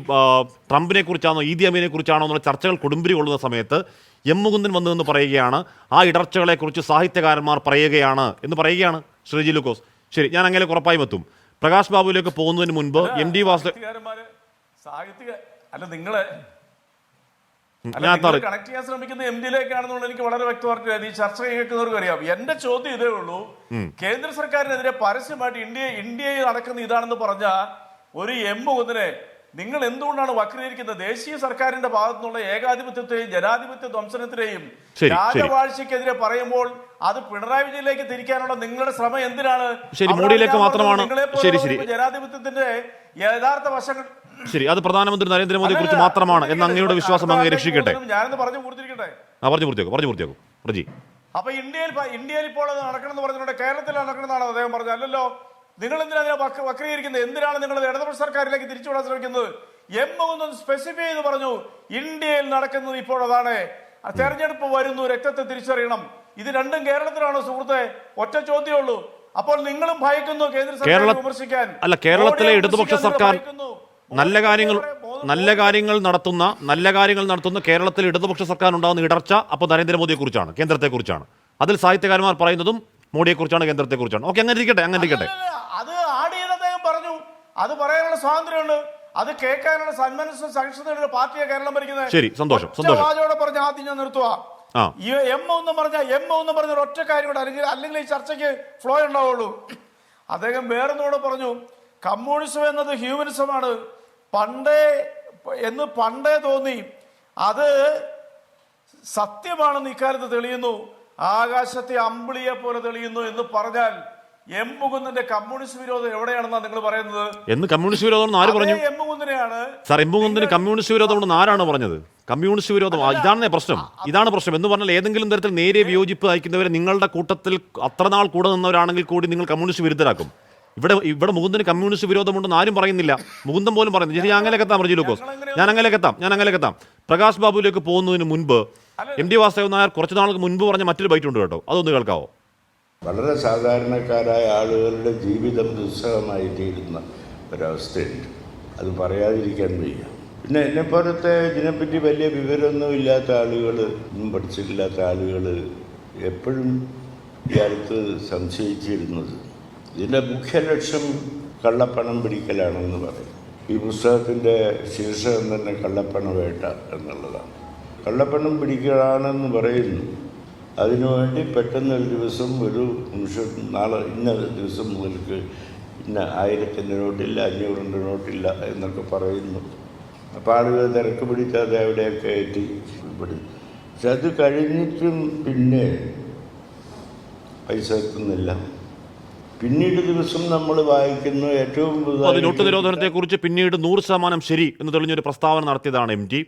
B: ട്രംപിനെ കുറിച്ചാണോ ഈദി അമീനെ കുറിച്ചാണോ എന്നുള്ള ചർച്ചകൾ കൊടുമ്പിരി കൊള്ളുന്ന സമയത്ത് എം മുകുന്ദൻ വന്നതെന്ന് പറയുകയാണ് ആ ഇടർച്ചകളെക്കുറിച്ച് സാഹിത്യകാരന്മാർ പറയുകയാണ് എന്ന് പറയുകയാണ് ശ്രീജി ലൂക്കോസ്. ശരി, ഞാൻ അങ്ങനെ ഉറപ്പായും എത്തും. പ്രകാശ് ബാബുവിലേക്ക് പോകുന്നതിന് മുൻപ് എം ടി വാസുദേവൻ
E: അല്ല നിങ്ങളെ കണക്ട് ചെയ്യാൻ ശ്രമിക്കുന്ന എം ഡിയിലേക്കാണെന്നുള്ള എനിക്ക് വളരെ വ്യക്തമായിട്ട് ഈ ചർച്ച കേൾക്കുന്നവർക്ക് അറിയാം. എന്റെ ചോദ്യം ഇതേ ഉള്ളൂ, കേന്ദ്ര സർക്കാരിനെതിരെ പരസ്യമായിട്ട് ഇന്ത്യയിൽ നടക്കുന്ന ഇതാണെന്ന് പറഞ്ഞ ഒരു എം മുകുന്ദനെ നിങ്ങൾ എന്തുകൊണ്ടാണ് വക്രീകരിക്കുന്നത്? ദേശീയ സർക്കാരിന്റെ ഭാഗത്തു നിന്നുള്ള ഏകാധിപത്യത്തെയും ജനാധിപത്യ ധ്വംസനത്തിനെയും രാജവാഴ്ചക്കെതിരെ പറയുമ്പോൾ അത് പിണറായി വിജയനിലേക്ക് തിരിക്കാനുള്ള നിങ്ങളുടെ ശ്രമം എന്തിനാണ്? ജനാധിപത്യത്തിന്റെ യഥാർത്ഥ വശങ്ങൾ
B: ശരി, അത് പ്രധാനമന്ത്രി നരേന്ദ്രമോദിയെ കുറിച്ച് മാത്രമാണ് എന്ന് അങ്ങയുടെ വിശ്വാസം അങ്ങ് രക്ഷിക്കട്ടെ.
E: ഞാനത് പറഞ്ഞു പൂർത്തിരിക്കട്ടെ.
B: പറഞ്ഞു പൂർത്തിയാക്കും റജി.
E: അപ്പൊ ഇന്ത്യയിൽ ഇപ്പോൾ അത് നടക്കണമെന്ന് പറഞ്ഞിട്ടുണ്ട്, കേരളത്തിൽ നടക്കണമെന്നാണ് അദ്ദേഹം പറഞ്ഞത്. അല്ലല്ലോ, നിങ്ങൾ എന്തിനാണ് വക്രീകരിക്കുന്നത്? എന്തിനാണ് നിങ്ങൾ ഇടതുപക്ഷ സർക്കാരിലേക്ക് തിരിച്ചുവിടാൻ ശ്രമിക്കുന്നത്? എം മുകുന്ദൻ സ്പെസിഫൈ ചെയ്ത് പറഞ്ഞു ഇന്ത്യയിൽ നടക്കുന്നത് ഇപ്പോൾ അതാണ്. തെരഞ്ഞെടുപ്പ് വരുന്നു, രക്തത്തെ തിരിച്ചറിയണം. ഇത് രണ്ടും കേരളത്തിലാണോ സുഹൃത്തെ? ഒറ്റ ചോദ്യമുള്ളൂ. അപ്പോൾ നിങ്ങളും ഭയക്കുന്നു കേന്ദ്ര സർക്കാർ വിമർശിക്കാൻ.
B: അല്ല, കേരളത്തിലെ ഇടതുപക്ഷ സർക്കാർ നല്ല കാര്യങ്ങൾ നടത്തുന്ന കേരളത്തിൽ ഇടതുപക്ഷ സർക്കാർ ഉണ്ടാകുന്ന ഇടർച്ച അപ്പോൾ നരേന്ദ്രമോദിയെ കുറിച്ചാണ്, കേന്ദ്രത്തെ കുറിച്ചാണ്. അതിൽ സാഹിത്യകാരന്മാർ പറയുന്നതും മോഡിയെ കുറിച്ചാണ്, കേന്ദ്രത്തെ കുറിച്ചാണ്. ഓക്കെ, അങ്ങനെ ഇരിക്കട്ടെ.
E: അത് ആഡ് ചെയ്ത് അദ്ദേഹം പറഞ്ഞു. അത് പറയാനുള്ള സ്വാതന്ത്ര്യമുണ്ട്. അത് കേൾക്കാനുള്ള സന്മനസ്സും സഹിഷ്ണുതയുള്ള പാർട്ടിയെ കേരളം ഭരിക്കുന്നത്.
B: ശരി, സന്തോഷം.
E: പറഞ്ഞ ആദ്യം ഞാൻ നിർത്തുക. എം ഒന്നും പറഞ്ഞ ഒറ്റ കാര്യം കൂടെ, അല്ലെങ്കിൽ ഈ ചർച്ചയ്ക്ക് ഫ്ലോ ഉണ്ടാവുള്ളൂ. അദ്ദേഹം വേറൊന്നുകൂടെ പറഞ്ഞു, കമ്മ്യൂണിസം എന്നത് ഹ്യൂമനിസമാണ് പണ്ടേ തോന്നി. അത് സത്യമാണെന്ന് ഇക്കാലത്ത് തെളിയുന്നു, ആകാശത്തെ അമ്പിളിയെ പോലെ തെളിയുന്നു എന്ന് പറഞ്ഞാൽ എം മുകുന്ദന്റെ കമ്മ്യൂണിസ്റ്റ് വിരോധം എവിടെയാണെന്നാണ് നിങ്ങൾ പറയുന്നത്?
B: എന്ന് കമ്മ്യൂണിസ്റ്റ് വിരോധം ആര് പറഞ്ഞു?
E: എം മുകുന്ദനെയാണ്.
B: സാർ, എം മുകുന്ദന് കമ്മ്യൂണിസ്റ്റ് വിരോധം ആരാണ് പറഞ്ഞത്? കമ്മ്യൂണിസ്റ്റ് വിരോധം ഇതാണ് പ്രശ്നം എന്ന് പറഞ്ഞാൽ ഏതെങ്കിലും തരത്തിൽ നേരിയ വിയോജിപ്പ് അയക്കുന്നവരെ നിങ്ങളുടെ കൂട്ടത്തിൽ അത്ര നാൾ കൂടെ നിന്നവരാണെങ്കിൽ കൂടി നിങ്ങൾ കമ്മ്യൂണിസ്റ്റ് വിരുദ്ധരാക്കും. ഇവിടെ മുകുന്ദന് കമ്മ്യൂണിസ്റ്റ് വിരോധമുണ്ടെന്ന് ആരും പറയുന്നില്ല, മുകുന്ദൻ പോലും പറയുന്നില്ല. ഞാൻ അങ്ങനെയൊക്കെ എത്താം റജി ലൂക്കോസ്, ഞാൻ അങ്ങനെയൊക്കെ എത്താം. പ്രകാശ് ബാബുവിലേക്ക് പോകുന്നതിന് മുൻപ് എം ടി വാസുദേവൻ നായർ കുറച്ച് നാൾക്ക് മുൻപ് പറഞ്ഞ മറ്റൊരു ബൈറ്റ് ഉണ്ട് കേട്ടോ, അതൊന്ന് കേൾക്കാവോ?
F: വളരെ സാധാരണക്കാരായ ആളുകളുടെ ജീവിതം ദുസ്സഹമായി തീരുന്ന ഒരവസ്ഥയുണ്ട്. അത് പറയാതിരിക്കാൻ വയ്യ. പിന്നെ എന്നെപ്പോലത്തെ ഇതിനെപ്പറ്റി വലിയ വിവരമൊന്നും ഇല്ലാത്ത ആളുകൾ, ഒന്നും പഠിച്ചിട്ടില്ലാത്ത ആളുകൾ എപ്പോഴും ഇയാൾക്ക് സംശയിച്ചിരുന്നത് ഇതിൻ്റെ മുഖ്യ ലക്ഷ്യം കള്ളപ്പണം പിടിക്കലാണെന്ന് പറയും. ഈ പുസ്തകത്തിൻ്റെ ശീർഷകം തന്നെ കള്ളപ്പണവേട്ട എന്നുള്ളതാണ്. കള്ളപ്പണം പിടിക്കലാണെന്ന് പറയുന്നു. അതിനുവേണ്ടി പെട്ടെന്നൊരു ദിവസം ഒരു നിമിഷം നാളെ ഇന്ന ദിവസം മുതൽക്ക് ഇന്ന 1000-ൻ്റെ നോട്ടില്ല, 500-ൻ്റെ നോട്ടില്ല എന്നൊക്കെ പറയുന്നു. അപ്പോൾ ആളുകൾ തിരക്ക് പിടിച്ചാൽ എവിടെയൊക്കെ എത്തി പിടിക്കും. പക്ഷെ അത് കഴിഞ്ഞിട്ടും പിന്നെ പൈസ എത്തുന്നില്ല. പിന്നീട് ദിവസം നമ്മൾ വായിക്കുന്നു ഏറ്റവും
B: നോട്ട് നിരോധനത്തെക്കുറിച്ച് പിന്നീട് 100% ശരി എന്ന് തെളിഞ്ഞൊരു പ്രസ്താവന നടത്തിയതാണ് എം ടി.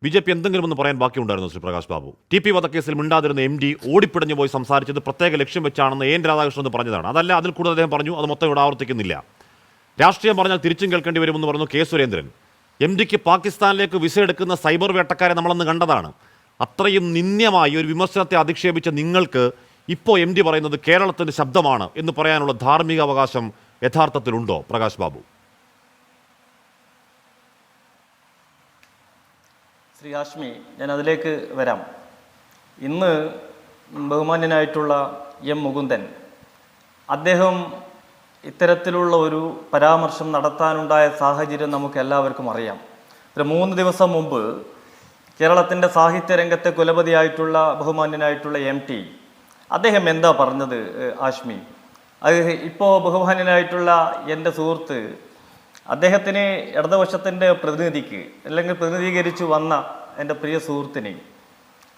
B: BJP എന്തെങ്കിലും ഒന്ന് പറയാൻ ബാക്കിയുണ്ടായിരുന്നു ശ്രീ പ്രകാശ് ബാബു? TP വധക്കേസിൽ മിണ്ടാതിരുന്ന MD ഓടിപ്പിടഞ്ഞു പോയി സംസാരിച്ചത് പ്രത്യേക ലക്ഷ്യം വെച്ചാണെന്ന് എൻ രാധാകൃഷ്ണൻ പറഞ്ഞതാണ്. അതല്ല, അതിൽ കൂടുതൽ അദ്ദേഹം പറഞ്ഞു, അത് മൊത്തം ഇവിടെ ആവർത്തിക്കുന്നില്ല. രാഷ്ട്രീയം പറഞ്ഞാൽ തിരിച്ചും കേൾക്കേണ്ടി വരുമെന്ന് പറഞ്ഞു കെ സുരേന്ദ്രൻ. MDക്ക് പാകിസ്ഥാനിലേക്ക് വിസ എടുക്കുന്ന സൈബർ വേട്ടക്കാരെ നമ്മളന്ന് കണ്ടതാണ്. അത്രയും നിന്ദ്യമായി ഒരു വിമർശനത്തെ അധിക്ഷേപിച്ച നിങ്ങൾക്ക് ഇപ്പോൾ MD പറയുന്നത് കേരളത്തിൻ്റെ ശബ്ദമാണ് എന്ന് പറയാനുള്ള ധാർമ്മിക അവകാശം യഥാർത്ഥത്തിലുണ്ടോ പ്രകാശ് ബാബു?
G: ശ്രീ ഹാഷ്മി, ഞാൻ അതിലേക്ക് വരാം. ഇന്ന് ബഹുമാന്യനായിട്ടുള്ള M മുകുന്ദൻ അദ്ദേഹം ഇത്തരത്തിലുള്ള ഒരു പരാമർശം നടത്താനുണ്ടായ സാഹചര്യം നമുക്ക് എല്ലാവർക്കും അറിയാം. ഒരു 3 ദിവസം മുമ്പ് കേരളത്തിൻ്റെ സാഹിത്യരംഗത്തെ കുലപതിയായിട്ടുള്ള ബഹുമാന്യനായിട്ടുള്ള MT അദ്ദേഹം എന്താ പറഞ്ഞത് ഹാഷ്മി? അത് ഇപ്പോൾ ബഹുമാന്യനായിട്ടുള്ള എൻ്റെ സുഹൃത്ത് അദ്ദേഹത്തിന് ഇടതുപക്ഷത്തിൻ്റെ പ്രതിനിധിക്ക് അല്ലെങ്കിൽ പ്രതിനിധീകരിച്ചു വന്ന എൻ്റെ പ്രിയ സുഹൃത്തിന്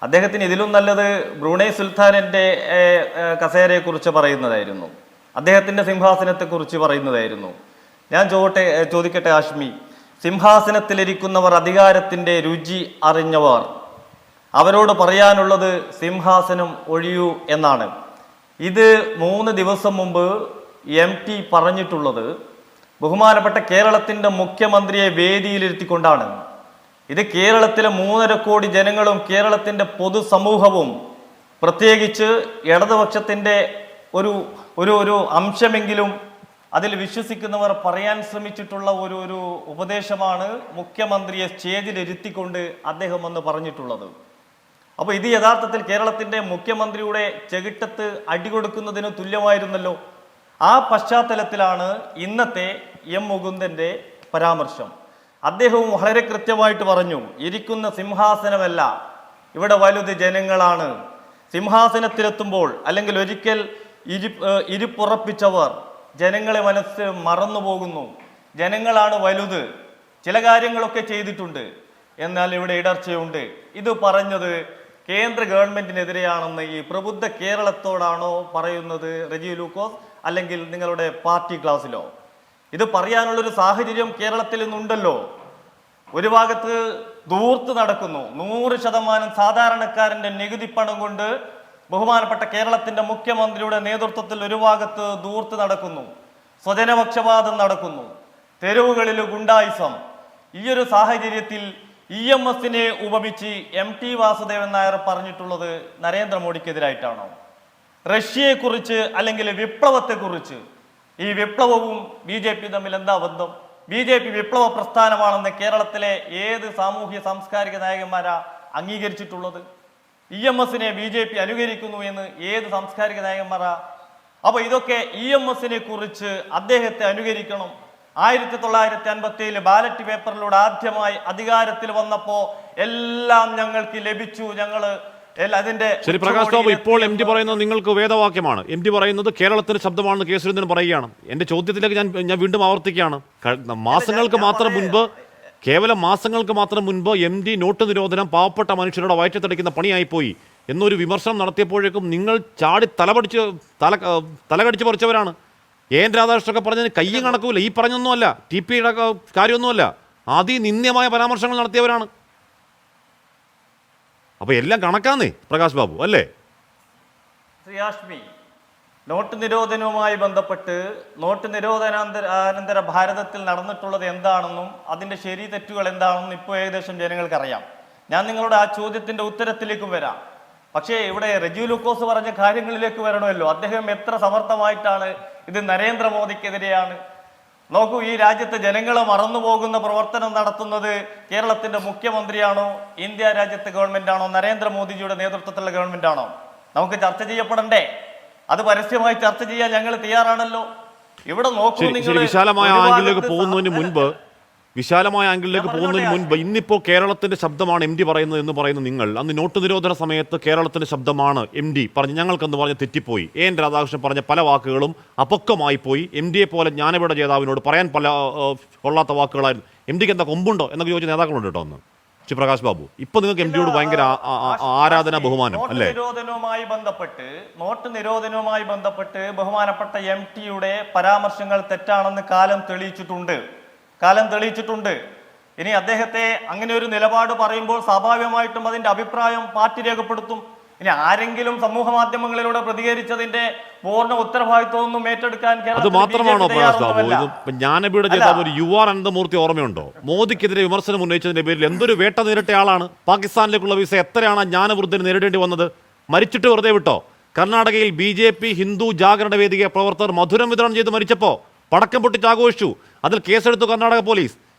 G: അദ്ദേഹത്തിന് ഇതിലും നല്ലത് ബ്രൂണൈ സുൽത്താനിൻ്റെ കസേരയെക്കുറിച്ച് പറയുന്നതായിരുന്നു, അദ്ദേഹത്തിൻ്റെ സിംഹാസനത്തെക്കുറിച്ച് പറയുന്നതായിരുന്നു. ഞാൻ ചോദിക്കട്ടെ ഹാഷ്മി, സിംഹാസനത്തിലിരിക്കുന്നവർ അധികാരത്തിൻ്റെ രുചി അറിഞ്ഞവർ, അവരോട് പറയാനുള്ളത് സിംഹാസനം ഒഴിയൂ എന്നാണ്. ഇത് 3 ദിവസം മുമ്പ് MT പറഞ്ഞിട്ടുള്ളത് ബഹുമാനപ്പെട്ട കേരളത്തിൻ്റെ മുഖ്യമന്ത്രിയെ വേദിയിലിരുത്തിക്കൊണ്ടാണ്. ഇത് കേരളത്തിലെ 3.5 കോടി ജനങ്ങളും കേരളത്തിൻ്റെ പൊതുസമൂഹവും പ്രത്യേകിച്ച് ഇടതുപക്ഷത്തിൻ്റെ ഒരു അംശമെങ്കിലും അതിൽ വിശ്വസിക്കുന്നവർ പറയാൻ ശ്രമിച്ചിട്ടുള്ള ഒരു ഉപദേശമാണ് മുഖ്യമന്ത്രിയെ സ്റ്റേജിലിരുത്തിക്കൊണ്ട് അദ്ദേഹം വന്ന് പറഞ്ഞിട്ടുള്ളത്. അപ്പോൾ ഇത് യഥാർത്ഥത്തിൽ കേരളത്തിൻ്റെ മുഖ്യമന്ത്രിയുടെ ചെകിട്ടത്ത് അടികൊടുക്കുന്നതിന് തുല്യമായിരുന്നല്ലോ. ആ പശ്ചാത്തലത്തിലാണ് ഇന്നത്തെ മുകുന്ദൻ്റെ പരാമർശം. അദ്ദേഹവും വളരെ കൃത്യമായിട്ട് പറഞ്ഞു, ഇരിക്കുന്ന സിംഹാസനമല്ല, ഇവിടെ വലുത് ജനങ്ങളാണ്. സിംഹാസനത്തിലെത്തുമ്പോൾ അല്ലെങ്കിൽ ഒരിക്കൽ ഇരിപ്പുറപ്പിച്ചവർ ജനങ്ങളെ മനസ്സ് മറന്നുപോകുന്നു. ജനങ്ങളാണ് വലുത്. ചില കാര്യങ്ങളൊക്കെ ചെയ്തിട്ടുണ്ട്, എന്നാൽ ഇവിടെ ഇടർച്ചയുണ്ട്. ഇത് പറഞ്ഞത് കേന്ദ്ര ഗവൺമെന്റിനെതിരെയാണെന്ന് ഈ പ്രബുദ്ധ കേരളത്തോടാണോ പറയുന്നത് റജി ലൂക്കോസ്, അല്ലെങ്കിൽ നിങ്ങളുടെ പാർട്ടി ക്ലാസ്സിലോ? ഇത് പറയാനുള്ളൊരു സാഹചര്യം കേരളത്തിൽ നിന്നുണ്ടല്ലോ. ഒരു ഭാഗത്ത് ദൂർത്ത് നടക്കുന്നു. 100% സാധാരണക്കാരൻ്റെ നികുതി പണം കൊണ്ട് ബഹുമാനപ്പെട്ട കേരളത്തിൻ്റെ മുഖ്യമന്ത്രിയുടെ നേതൃത്വത്തിൽ ഒരു ഭാഗത്ത് ദൂർത്ത് നടക്കുന്നു, സ്വജനപക്ഷപാതം നടക്കുന്നു, തെരുവുകളിൽ ഗുണ്ടായിസം. ഈ ഒരു സാഹചര്യത്തിൽ EMSനെ ഉപമിച്ച് MT വാസുദേവൻ നായർ പറഞ്ഞിട്ടുള്ളത് നരേന്ദ്രമോദിക്കെതിരായിട്ടാണോ? റഷ്യയെക്കുറിച്ച് അല്ലെങ്കിൽ വിപ്ലവത്തെക്കുറിച്ച്, ഈ വിപ്ലവവും BJP തമ്മിൽ എന്താ ബന്ധം? BJP വിപ്ലവ പ്രസ്ഥാനമാണെന്ന് കേരളത്തിലെ ഏത് സാമൂഹ്യ സാംസ്കാരിക നായകന്മാരാ അംഗീകരിച്ചിട്ടുള്ളത്? EMSനെ BJP അനുകരിക്കുന്നു എന്ന് ഏത് സാംസ്കാരിക നായകന്മാരാ? അപ്പൊ ഇതൊക്കെ EMSനെ കുറിച്ച് അദ്ദേഹത്തെ അനുകരിക്കണം. 1957 ബാലറ്റ് പേപ്പറിലൂടെ ആദ്യമായി അധികാരത്തിൽ വന്നപ്പോ എല്ലാം ഞങ്ങൾക്ക് ലഭിച്ചു, അതിന്റെ
B: ശരി. പ്രകാശ് ബാബു, ഇപ്പോൾ MT പറയുന്നത് നിങ്ങൾക്ക് വേദവാക്യമാണ്. MT പറയുന്നത് കേരളത്തിന്റെ ശബ്ദമാണെന്ന് കെ സുരേന്ദ്രൻ പറയുകയാണ്. എന്റെ ചോദ്യത്തിലേക്ക് ഞാൻ വീണ്ടും ആവർത്തിക്കുകയാണ്. കേവലം മാസങ്ങൾക്ക് മാത്രം മുൻപ് MT നോട്ട് നിരോധനം പാവപ്പെട്ട മനുഷ്യരുടെ വയറ്റത്തടിക്കുന്ന പണിയായിപ്പോയി എന്നൊരു വിമർശനം നടത്തിയപ്പോഴേക്കും നിങ്ങൾ ചാടി തലകടിച്ച് പറിച്ചവരാണ്. AN രാധാകൃഷ്ണനൊക്കെ പറഞ്ഞതിന് കയ്യും കണക്കൂല. ഈ പറഞ്ഞൊന്നുമല്ല, TPയുടെ കാര്യമൊന്നുമല്ല, അതിനിന്ദ്യമായ പരാമർശങ്ങൾ നടത്തിയവരാണ്. അപ്പൊ എല്ലാം കണക്കാന്നേ പ്രകാശ് ബാബു, അല്ലേ?
G: ശ്രീയാഷ്മി, നോട്ട് നിരോധനവുമായി ബന്ധപ്പെട്ട് നോട്ട് നിരോധനാനന്തര ഭാരതത്തിൽ നടന്നിട്ടുള്ളത് എന്താണെന്നും അതിൻ്റെ ശരി തെറ്റുകൾ എന്താണെന്നും ഇപ്പോൾ ഏകദേശം ജനങ്ങൾക്കറിയാം. ഞാൻ നിങ്ങളുടെ ആ ചോദ്യത്തിൻ്റെ ഉത്തരത്തിലേക്കും വരാം. പക്ഷേ ഇവിടെ റജി ലൂക്കോസ് പറഞ്ഞ കാര്യങ്ങളിലേക്ക് വരണമല്ലോ. അദ്ദേഹം എത്ര സമർത്ഥമായിട്ടാണ് ഇത് നരേന്ദ്രമോദിക്കെതിരെയാണ്. നോക്കൂ, ഈ രാജ്യത്തെ ജനങ്ങളെ മറന്നുപോകുന്ന പ്രവർത്തനം നടത്തുന്നത് കേരളത്തിന്റെ മുഖ്യമന്ത്രിയാണോ, ഇന്ത്യ രാജ്യത്തെ ഗവൺമെന്റ് ആണോ, നരേന്ദ്രമോദിജിയുടെ നേതൃത്വത്തിലുള്ള ഗവൺമെന്റ് ആണോ? നമുക്ക് ചർച്ച ചെയ്യപ്പെടണ്ടേ? അത് പരസ്യമായി ചർച്ച ചെയ്യാൻ ഞങ്ങൾ തയ്യാറാണല്ലോ. ഇവിടെ നോക്കൂ,
B: വിശാലമായ ആംഗിളിലേക്ക് പോകുന്നതിന് മുൻപ് ഇന്നിപ്പോ കേരളത്തിന്റെ ശബ്ദമാണ് MT പറയുന്നത് എന്ന് പറയുന്ന നിങ്ങൾ, അന്ന് നോട്ട് നിരോധന സമയത്ത് കേരളത്തിന്റെ ശബ്ദമാണ് MT പറഞ്ഞു, ഞങ്ങൾക്കെന്ന് പറഞ്ഞ് തെറ്റിപ്പോയി. AN രാധാകൃഷ്ണൻ പറഞ്ഞ പല വാക്കുകളും അപക്വമായി പോയി. MTയെ പോലെ ജ്ഞാനപീഠ ജേതാവിനോട് പറയാൻ പല കൊള്ളാത്ത വാക്കുകളായിരുന്നു. MTക്ക് എന്താ കൊമ്പുണ്ടോ എന്നൊക്കെ ചോദിച്ച നേതാക്കളുണ്ട് കേട്ടോ അന്ന്. ശ്രീ പ്രകാശ് ബാബു, ഇപ്പൊ നിങ്ങൾക്ക് MTയോട് ഭയങ്കര ആരാധന, ബഹുമാനം അല്ലേ?
G: നോട്ട് നിരോധനവുമായി ബന്ധപ്പെട്ട് ബഹുമാനപ്പെട്ട MTയുടെ പരാമർശങ്ങൾ തെറ്റാണെന്ന് കാലം തെളിയിച്ചിട്ടുണ്ട്. ഇനി അദ്ദേഹത്തെ അങ്ങനെ ഒരു നിലപാട് പറയുമ്പോൾ സ്വാഭാവികമായിട്ടും അതിന്റെ അഭിപ്രായം പാർട്ടി രേഖപ്പെടുത്തും. ഇനി ആരെങ്കിലും സമൂഹ മാധ്യമങ്ങളിലൂടെ പ്രതികരിച്ചതിന്റെ പൂർണ്ണ ഉത്തരവാദിത്വമൊന്നും ഏറ്റെടുക്കാൻ
B: അത് മാത്രമാണോ പ്രകാശ് ബാബു? ജ്ഞാനപീഠ ജേതാവ് ഒരു UR അനന്തമൂർത്തി ഓർമ്മയുണ്ടോ? മോദിക്കെതിരെ വിമർശനം ഉന്നയിച്ചതിന്റെ പേരിൽ എന്തൊരു വേട്ട നേരിട്ട ആളാണ്. പാകിസ്ഥാനിലേക്കുള്ള വിസ എത്രയാണ് ജ്ഞാനവൃദ്ധന് നേരിടേണ്ടി വന്നത്? മരിച്ചിട്ട് വെറുതെ വിട്ടോ? കർണാടകയിൽ BJP ഹിന്ദു ജാഗരണ വേദിക പ്രവർത്തകർ മധുരം വിതരണം ചെയ്ത് മരിച്ചപ്പോൾ പടക്കം പൊട്ടിച്ച് ആഘോഷിച്ചു. അതിൽ കേസെടുത്തു കർണാടക പോലീസ്.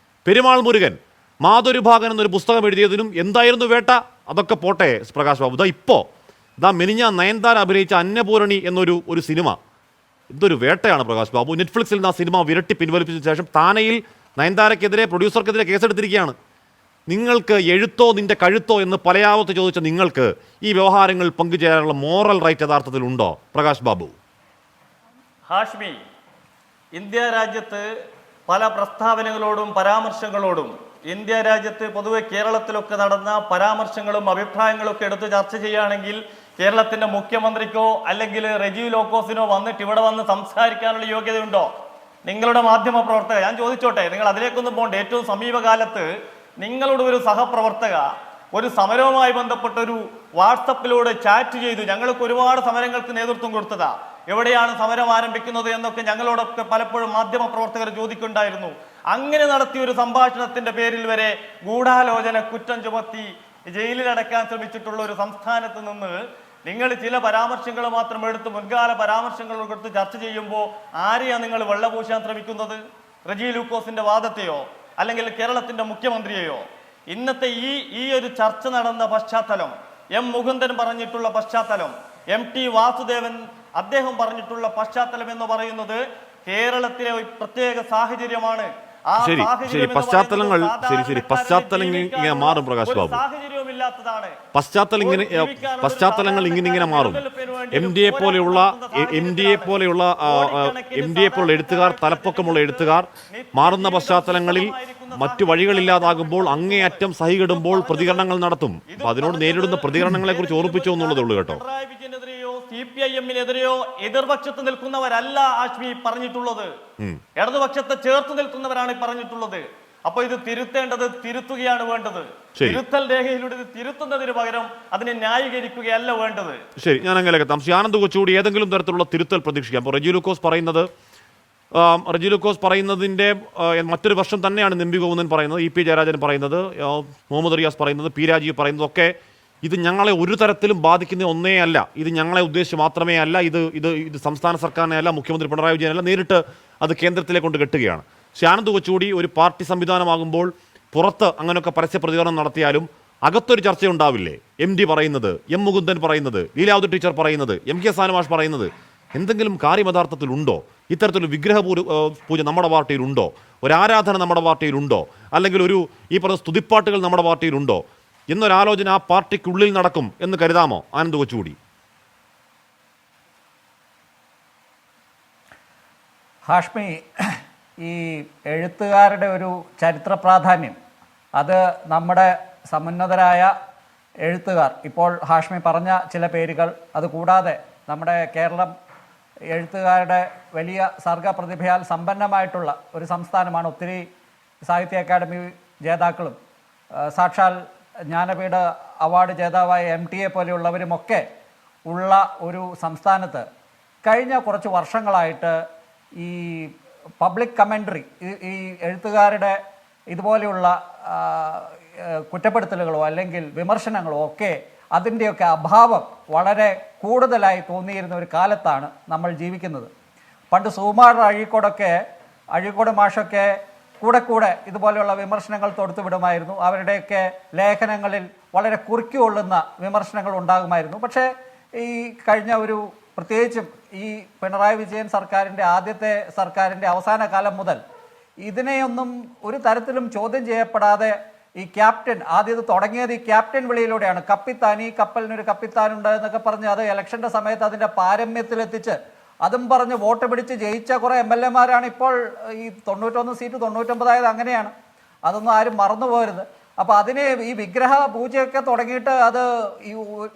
B: പെരുമാൾ മുരുകൻ മാധുരിഭാഗൻ എന്നൊരു പുസ്തകം എഴുതിയതിനും എന്തായിരുന്നു വേട്ട? അതൊക്കെ പോട്ടെ പ്രകാശ് ബാബു. മെനിഞ്ഞ നയൻതാര അഭിനയിച്ച അന്നപൂരണി എന്നൊരു സിനിമ, ഇതൊരു വേട്ടയാണ് പ്രകാശ് ബാബു. നെറ്റ്ഫ്ലിക്സിൽ നിന്ന് ആ സിനിമ വിരട്ടി പിൻവലിപ്പിച്ച ശേഷം താനയിൽ നയൻതാരക്കെതിരെ, പ്രൊഡ്യൂസർക്കെതിരെ കേസെടുത്തിരിക്കുകയാണ്. നിങ്ങൾക്ക് എഴുത്തോ നിന്റെ കഴുത്തോ എന്ന് പലയാവത്ത് ചോദിച്ച നിങ്ങൾക്ക് ഈ വ്യവഹാരങ്ങളിൽ പങ്കുചേരാനുള്ള മോറൽ റൈറ്റ് യഥാർത്ഥത്തിൽ ഉണ്ടോ പ്രകാശ് ബാബു?
G: ഹാഷ്മി, ഇന്ത്യ രാജ്യത്ത് പല പ്രസ്താവനകളോടും പരാമർശങ്ങളോടും, ഇന്ത്യ രാജ്യത്ത് പൊതുവെ കേരളത്തിലൊക്കെ നടന്ന പരാമർശങ്ങളും അഭിപ്രായങ്ങളൊക്കെ എടുത്ത് ചർച്ച ചെയ്യുകയാണെങ്കിൽ കേരളത്തിന്റെ മുഖ്യമന്ത്രിക്കോ അല്ലെങ്കിൽ റജി ലൂക്കോസിനോ വന്നിട്ട് ഇവിടെ വന്ന് സംസാരിക്കാനുള്ള യോഗ്യതയുണ്ടോ? നിങ്ങളുടെ മാധ്യമ പ്രവർത്തക, ഞാൻ ചോദിച്ചോട്ടെ, നിങ്ങൾ അതിലേക്കൊന്നും പോകണ്ട. ഏറ്റവും സമീപകാലത്ത് നിങ്ങളുടെ ഒരു സഹപ്രവർത്തക ഒരു സമരവുമായി ബന്ധപ്പെട്ട ഒരു വാട്സപ്പിലൂടെ ചാറ്റ് ചെയ്തു. ഞങ്ങൾക്ക് ഒരുപാട് സമരങ്ങൾക്ക് നേതൃത്വം കൊടുത്തതാ, എവിടെയാണ് സമരം ആരംഭിക്കുന്നത് എന്നൊക്കെ ഞങ്ങളോടൊക്കെ പലപ്പോഴും മാധ്യമ പ്രവർത്തകർ ചോദിക്കുന്നുണ്ടായിരുന്നു. അങ്ങനെ നടത്തിയ ഒരു സംഭാഷണത്തിന്റെ പേരിൽ വരെ ഗൂഢാലോചന കുറ്റം ചുമത്തി ജയിലിലടക്കാൻ ശ്രമിച്ചിട്ടുള്ള ഒരു സംസ്ഥാനത്ത് നിന്ന് നിങ്ങൾ ചില പരാമർശങ്ങൾ മാത്രം എടുത്ത് മുൻകാല പരാമർശങ്ങൾ എടുത്ത് ചർച്ച ചെയ്യുമ്പോൾ ആരെയാണ് നിങ്ങൾ വെള്ളപൂശാൻ ശ്രമിക്കുന്നത്? റജി ലൂക്കോസിന്റെ വാദത്തെയോ അല്ലെങ്കിൽ കേരളത്തിന്റെ മുഖ്യമന്ത്രിയെയോ? ഇന്നത്തെ ഈ ഒരു ചർച്ച നടന്ന പശ്ചാത്തലം, എം മുകുന്ദൻ പറഞ്ഞിട്ടുള്ള പശ്ചാത്തലം, MT വാസുദേവൻ അദ്ദേഹം പറഞ്ഞിട്ടുള്ള പശ്ചാത്തലം എന്ന് പറയുന്നത് കേരളത്തിലെ ഒരു പ്രത്യേക സാഹചര്യമാണ്.
B: ശരി പശ്ചാത്തലങ്ങൾ ഇങ്ങനെ മാറും പ്രകാശ് ബാബു. പശ്ചാത്തലങ്ങൾ ഇങ്ങനെ മാറും. എം ഡി എ പോലെയുള്ള എഴുത്തുകാർ, തലപ്പൊക്കമുള്ള എഴുത്തുകാർ മാറുന്ന പശ്ചാത്തലങ്ങളിൽ മറ്റു വഴികളില്ലാതാകുമ്പോൾ അങ്ങേയറ്റം സഹികെടുമ്പോൾ പ്രതികരണങ്ങൾ നടത്തും. അപ്പൊ അതിനോട് നേരിടുന്ന പ്രതികരണങ്ങളെ കുറിച്ച് ഓർപ്പിച്ചു എന്നുള്ളതേ ഉള്ളൂ കേട്ടോ.
G: CPIM-നെതിരെയോ എതിർപക്ഷത്ത് നിൽക്കുന്നവരല്ല ആശ്മി പറഞ്ഞിട്ടുള്ളത്, ഇടതുപക്ഷത്തെ ചേർത്ത് നിൽക്കുന്നവരാണ് പറഞ്ഞിട്ടുള്ളത്. അപ്പൊ ഇത് തിരുത്തേണ്ടത് തിരുത്തുകയാണ് വേണ്ടത്. തിരുത്തൽ രേഖയിലൂടെ ഇത് തിരുത്തുന്നതിന് പകരം അതിനെ ന്യായീകരിക്കുകയല്ല വേണ്ടത്.
B: ശരി, ഞാൻ അങ്ങനെ എത്താം. ആനന്ദ് കൊച്ചുകൂടി ഏതെങ്കിലും തരത്തിലുള്ള തിരുത്തൽ പ്രതീക്ഷിക്കാം. അപ്പോൾ റജി ലൂക്കോസ് പറയുന്നതിന്റെ മറ്റൊരു വർഷം തന്നെയാണ് എം പി ഗോവിന്ദൻ പറയുന്നത്, EP ജയരാജൻ പറയുന്നത്, മുഹമ്മദ് റിയാസ് പറയുന്നത്, P രാജീവ് പറയുന്നതൊക്കെ ഇത് ഞങ്ങളെ ഒരു തരത്തിലും ബാധിക്കുന്ന ഒന്നേ അല്ല. ഇത് ഞങ്ങളെ ഉദ്ദേശിച്ച് മാത്രമേ അല്ല. ഇത് സംസ്ഥാന സർക്കാരിനെ അല്ല, മുഖ്യമന്ത്രി പിണറായി വിജയനല്ല, നേരിട്ട് അത് കേന്ദ്രത്തിലേക്ക് കൊണ്ട് കെട്ടുകയാണ്. ആനന്ദ് കൊച്ചുകൂടി ഒരു പാർട്ടി സംവിധാനമാകുമ്പോൾ പുറത്ത് അങ്ങനെയൊക്കെ പരസ്യ പ്രതികരണം നടത്തിയാലും അകത്തൊരു ചർച്ചയുണ്ടാവില്ലേ? MD പറയുന്നത്, M മുകുന്ദൻ പറയുന്നത്, ലീലാവതി ടീച്ചർ പറയുന്നത്, MK സാനുമാഷ് പറയുന്നത് എന്തെങ്കിലും കാര്യയഥാർത്ഥത്തിലുണ്ടോ? ഇത്തരത്തിലൊരു വിഗ്രഹ പൂജ നമ്മുടെ പാർട്ടിയിലുണ്ടോ? ഒരു ആരാധന നമ്മുടെ പാർട്ടിയിലുണ്ടോ? അല്ലെങ്കിൽ ഈ പറഞ്ഞ സ്തുതിപ്പാട്ടുകൾ നമ്മുടെ പാർട്ടിയിലുണ്ടോ എന്നൊരാലോചന ആ പാർട്ടിക്കുള്ളിൽ നടക്കും എന്ന് കരുതാമോ ആനന്ദ് കൊച്ചുകൂടി?
H: ഹാഷ്മി, ഈ എഴുത്തുകാരുടെ ഒരു ചരിത്ര പ്രാധാന്യം അത് നമ്മുടെ സമുന്നതരായ എഴുത്തുകാർ, ഇപ്പോൾ ഹാഷ്മി പറഞ്ഞ ചില പേരുകൾ, അതുകൂടാതെ നമ്മുടെ കേരളം എഴുത്തുകാരുടെ വലിയ സർഗപ്രതിഭയാൽ സമ്പന്നമായിട്ടുള്ള ഒരു സംസ്ഥാനമാണ്. ഒത്തിരി സാഹിത്യ അക്കാദമി ജേതാക്കളും സാക്ഷാൽ ജ്ഞാനപീഠ അവാർഡ് ജേതാവായ MTA പോലെയുള്ളവരുമൊക്കെ ഉള്ള ഒരു സംസ്ഥാനത്ത് കഴിഞ്ഞ കുറച്ച് വർഷങ്ങളായിട്ട് ഈ പബ്ലിക് കമൻ്ററി, ഈ എഴുത്തുകാരുടെ ഇതുപോലെയുള്ള കുറ്റപ്പെടുത്തലുകളോ അല്ലെങ്കിൽ വിമർശനങ്ങളോ ഒക്കെ അതിൻ്റെയൊക്കെ അഭാവം വളരെ കൂടുതലായി തോന്നിയിരുന്ന ഒരു കാലത്താണ് നമ്മൾ ജീവിക്കുന്നത്. പണ്ട് സുകുമാർ അഴീക്കോട് മാഷൊക്കെ കൂടെ ഇതുപോലെയുള്ള വിമർശനങ്ങൾ തൊടുത്തുവിടുമായിരുന്നു. അവരുടെയൊക്കെ ലേഖനങ്ങളിൽ വളരെ കുറുക്കിക്കൊള്ളുന്ന വിമർശനങ്ങൾ ഉണ്ടാകുമായിരുന്നു. പക്ഷേ ഈ കഴിഞ്ഞ പ്രത്യേകിച്ചും ഈ പിണറായി വിജയൻ ആദ്യത്തെ സർക്കാരിൻ്റെ അവസാന കാലം മുതൽ ഇതിനെയൊന്നും ഒരു തരത്തിലും ചോദ്യം ചെയ്യപ്പെടാതെ ഈ ക്യാപ്റ്റൻ, ആദ്യം ഇത് തുടങ്ങിയത് ഈ ക്യാപ്റ്റൻ വിളിയിലൂടെയാണ്. കപ്പിത്താൻ, ഈ കപ്പലിനൊരു കപ്പിത്താനുണ്ട് എന്നൊക്കെ പറഞ്ഞ് അത് ഇലക്ഷൻ്റെ സമയത്ത് അതിൻ്റെ പാരമ്യത്തിലെത്തിച്ച് അതും പറഞ്ഞ് വോട്ട് പിടിച്ച് ജയിച്ച കുറേ MLA-മാരാണ് ഇപ്പോൾ ഈ 91 സീറ്റ് 99 ആയത്. അങ്ങനെയാണ്, അതൊന്നും ആരും മറന്നു പോകരുത്. അപ്പോൾ അതിന് ഈ വിഗ്രഹ പൂജയൊക്കെ തുടങ്ങിയിട്ട് അത് ഈ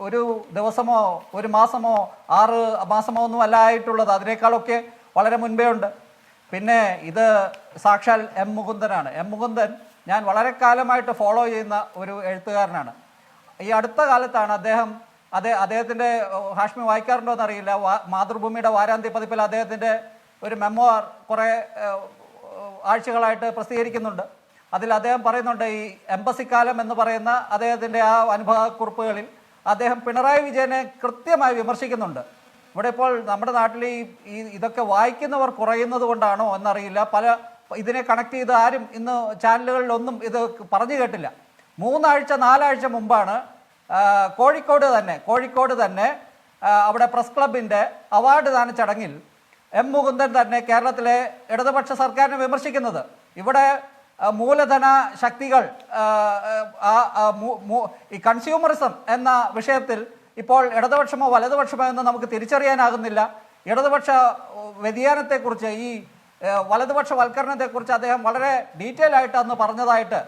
H: ഒരു ദിവസമോ ഒരു മാസമോ 6 മാസമോ ഒന്നും അല്ല ആയിട്ടുള്ളത്, അതിനേക്കാളൊക്കെ വളരെ മുൻപേ ഉണ്ട്. പിന്നെ ഇത് സാക്ഷാൽ M മുകുന്ദനാണ്. M മുകുന്ദൻ ഞാൻ വളരെ കാലമായിട്ട് ഫോളോ ചെയ്യുന്ന ഒരു എഴുത്തുകാരനാണ്. ഈ അടുത്ത കാലത്താണ് അദ്ദേഹത്തിൻ്റെ, ഹാഷ്മി വായിക്കാറുണ്ടോ എന്നറിയില്ല, മാതൃഭൂമിയുടെ വാരാന്ത്യ പതിപ്പിൽ അദ്ദേഹത്തിൻ്റെ ഒരു മെമ്മോർ കുറേ ആഴ്ചകളായിട്ട് പ്രസിദ്ധീകരിക്കുന്നുണ്ട്. അതിൽ അദ്ദേഹം പറയുന്നുണ്ട്, ഈ എംബസിക്കാലം എന്ന് പറയുന്ന അദ്ദേഹത്തിൻ്റെ ആ അനുഭവക്കുറിപ്പുകളിൽ അദ്ദേഹം പിണറായി വിജയനെ കൃത്യമായി വിമർശിക്കുന്നുണ്ട്. ഇവിടെ ഇപ്പോൾ നമ്മുടെ നാട്ടിൽ ഇതൊക്കെ വായിക്കുന്നവർ കുറയുന്നത് കൊണ്ടാണോ എന്നറിയില്ല, ഇതിനെ കണക്ട് ചെയ്ത് ആരും ഇന്ന് ചാനലുകളിലൊന്നും ഇത് പറഞ്ഞു കേട്ടില്ല. 3-4 ആഴ്ച മുമ്പാണ് കോഴിക്കോട് തന്നെ അവിടെ പ്രസ് ക്ലബിൻ്റെ അവാർഡ് ദാന ചടങ്ങിൽ M മുകുന്ദൻ തന്നെ കേരളത്തിലെ ഇടതുപക്ഷ സർക്കാരിനെ വിമർശിക്കുന്നത്. ഇവിടെ മൂലധന ശക്തികൾ ഈ കൺസ്യൂമറിസം എന്ന വിഷയത്തിൽ ഇപ്പോൾ ഇടതുപക്ഷമോ വലതുപക്ഷമോ എന്ന് നമുക്ക് തിരിച്ചറിയാനാകുന്നില്ല. ഇടതുപക്ഷ വ്യതിയാനത്തെക്കുറിച്ച്, ഈ വലതുപക്ഷ വൽക്കരണത്തെക്കുറിച്ച് അദ്ദേഹം വളരെ ഡീറ്റെയിൽ ആയിട്ട് അന്ന് പറഞ്ഞതായിട്ട്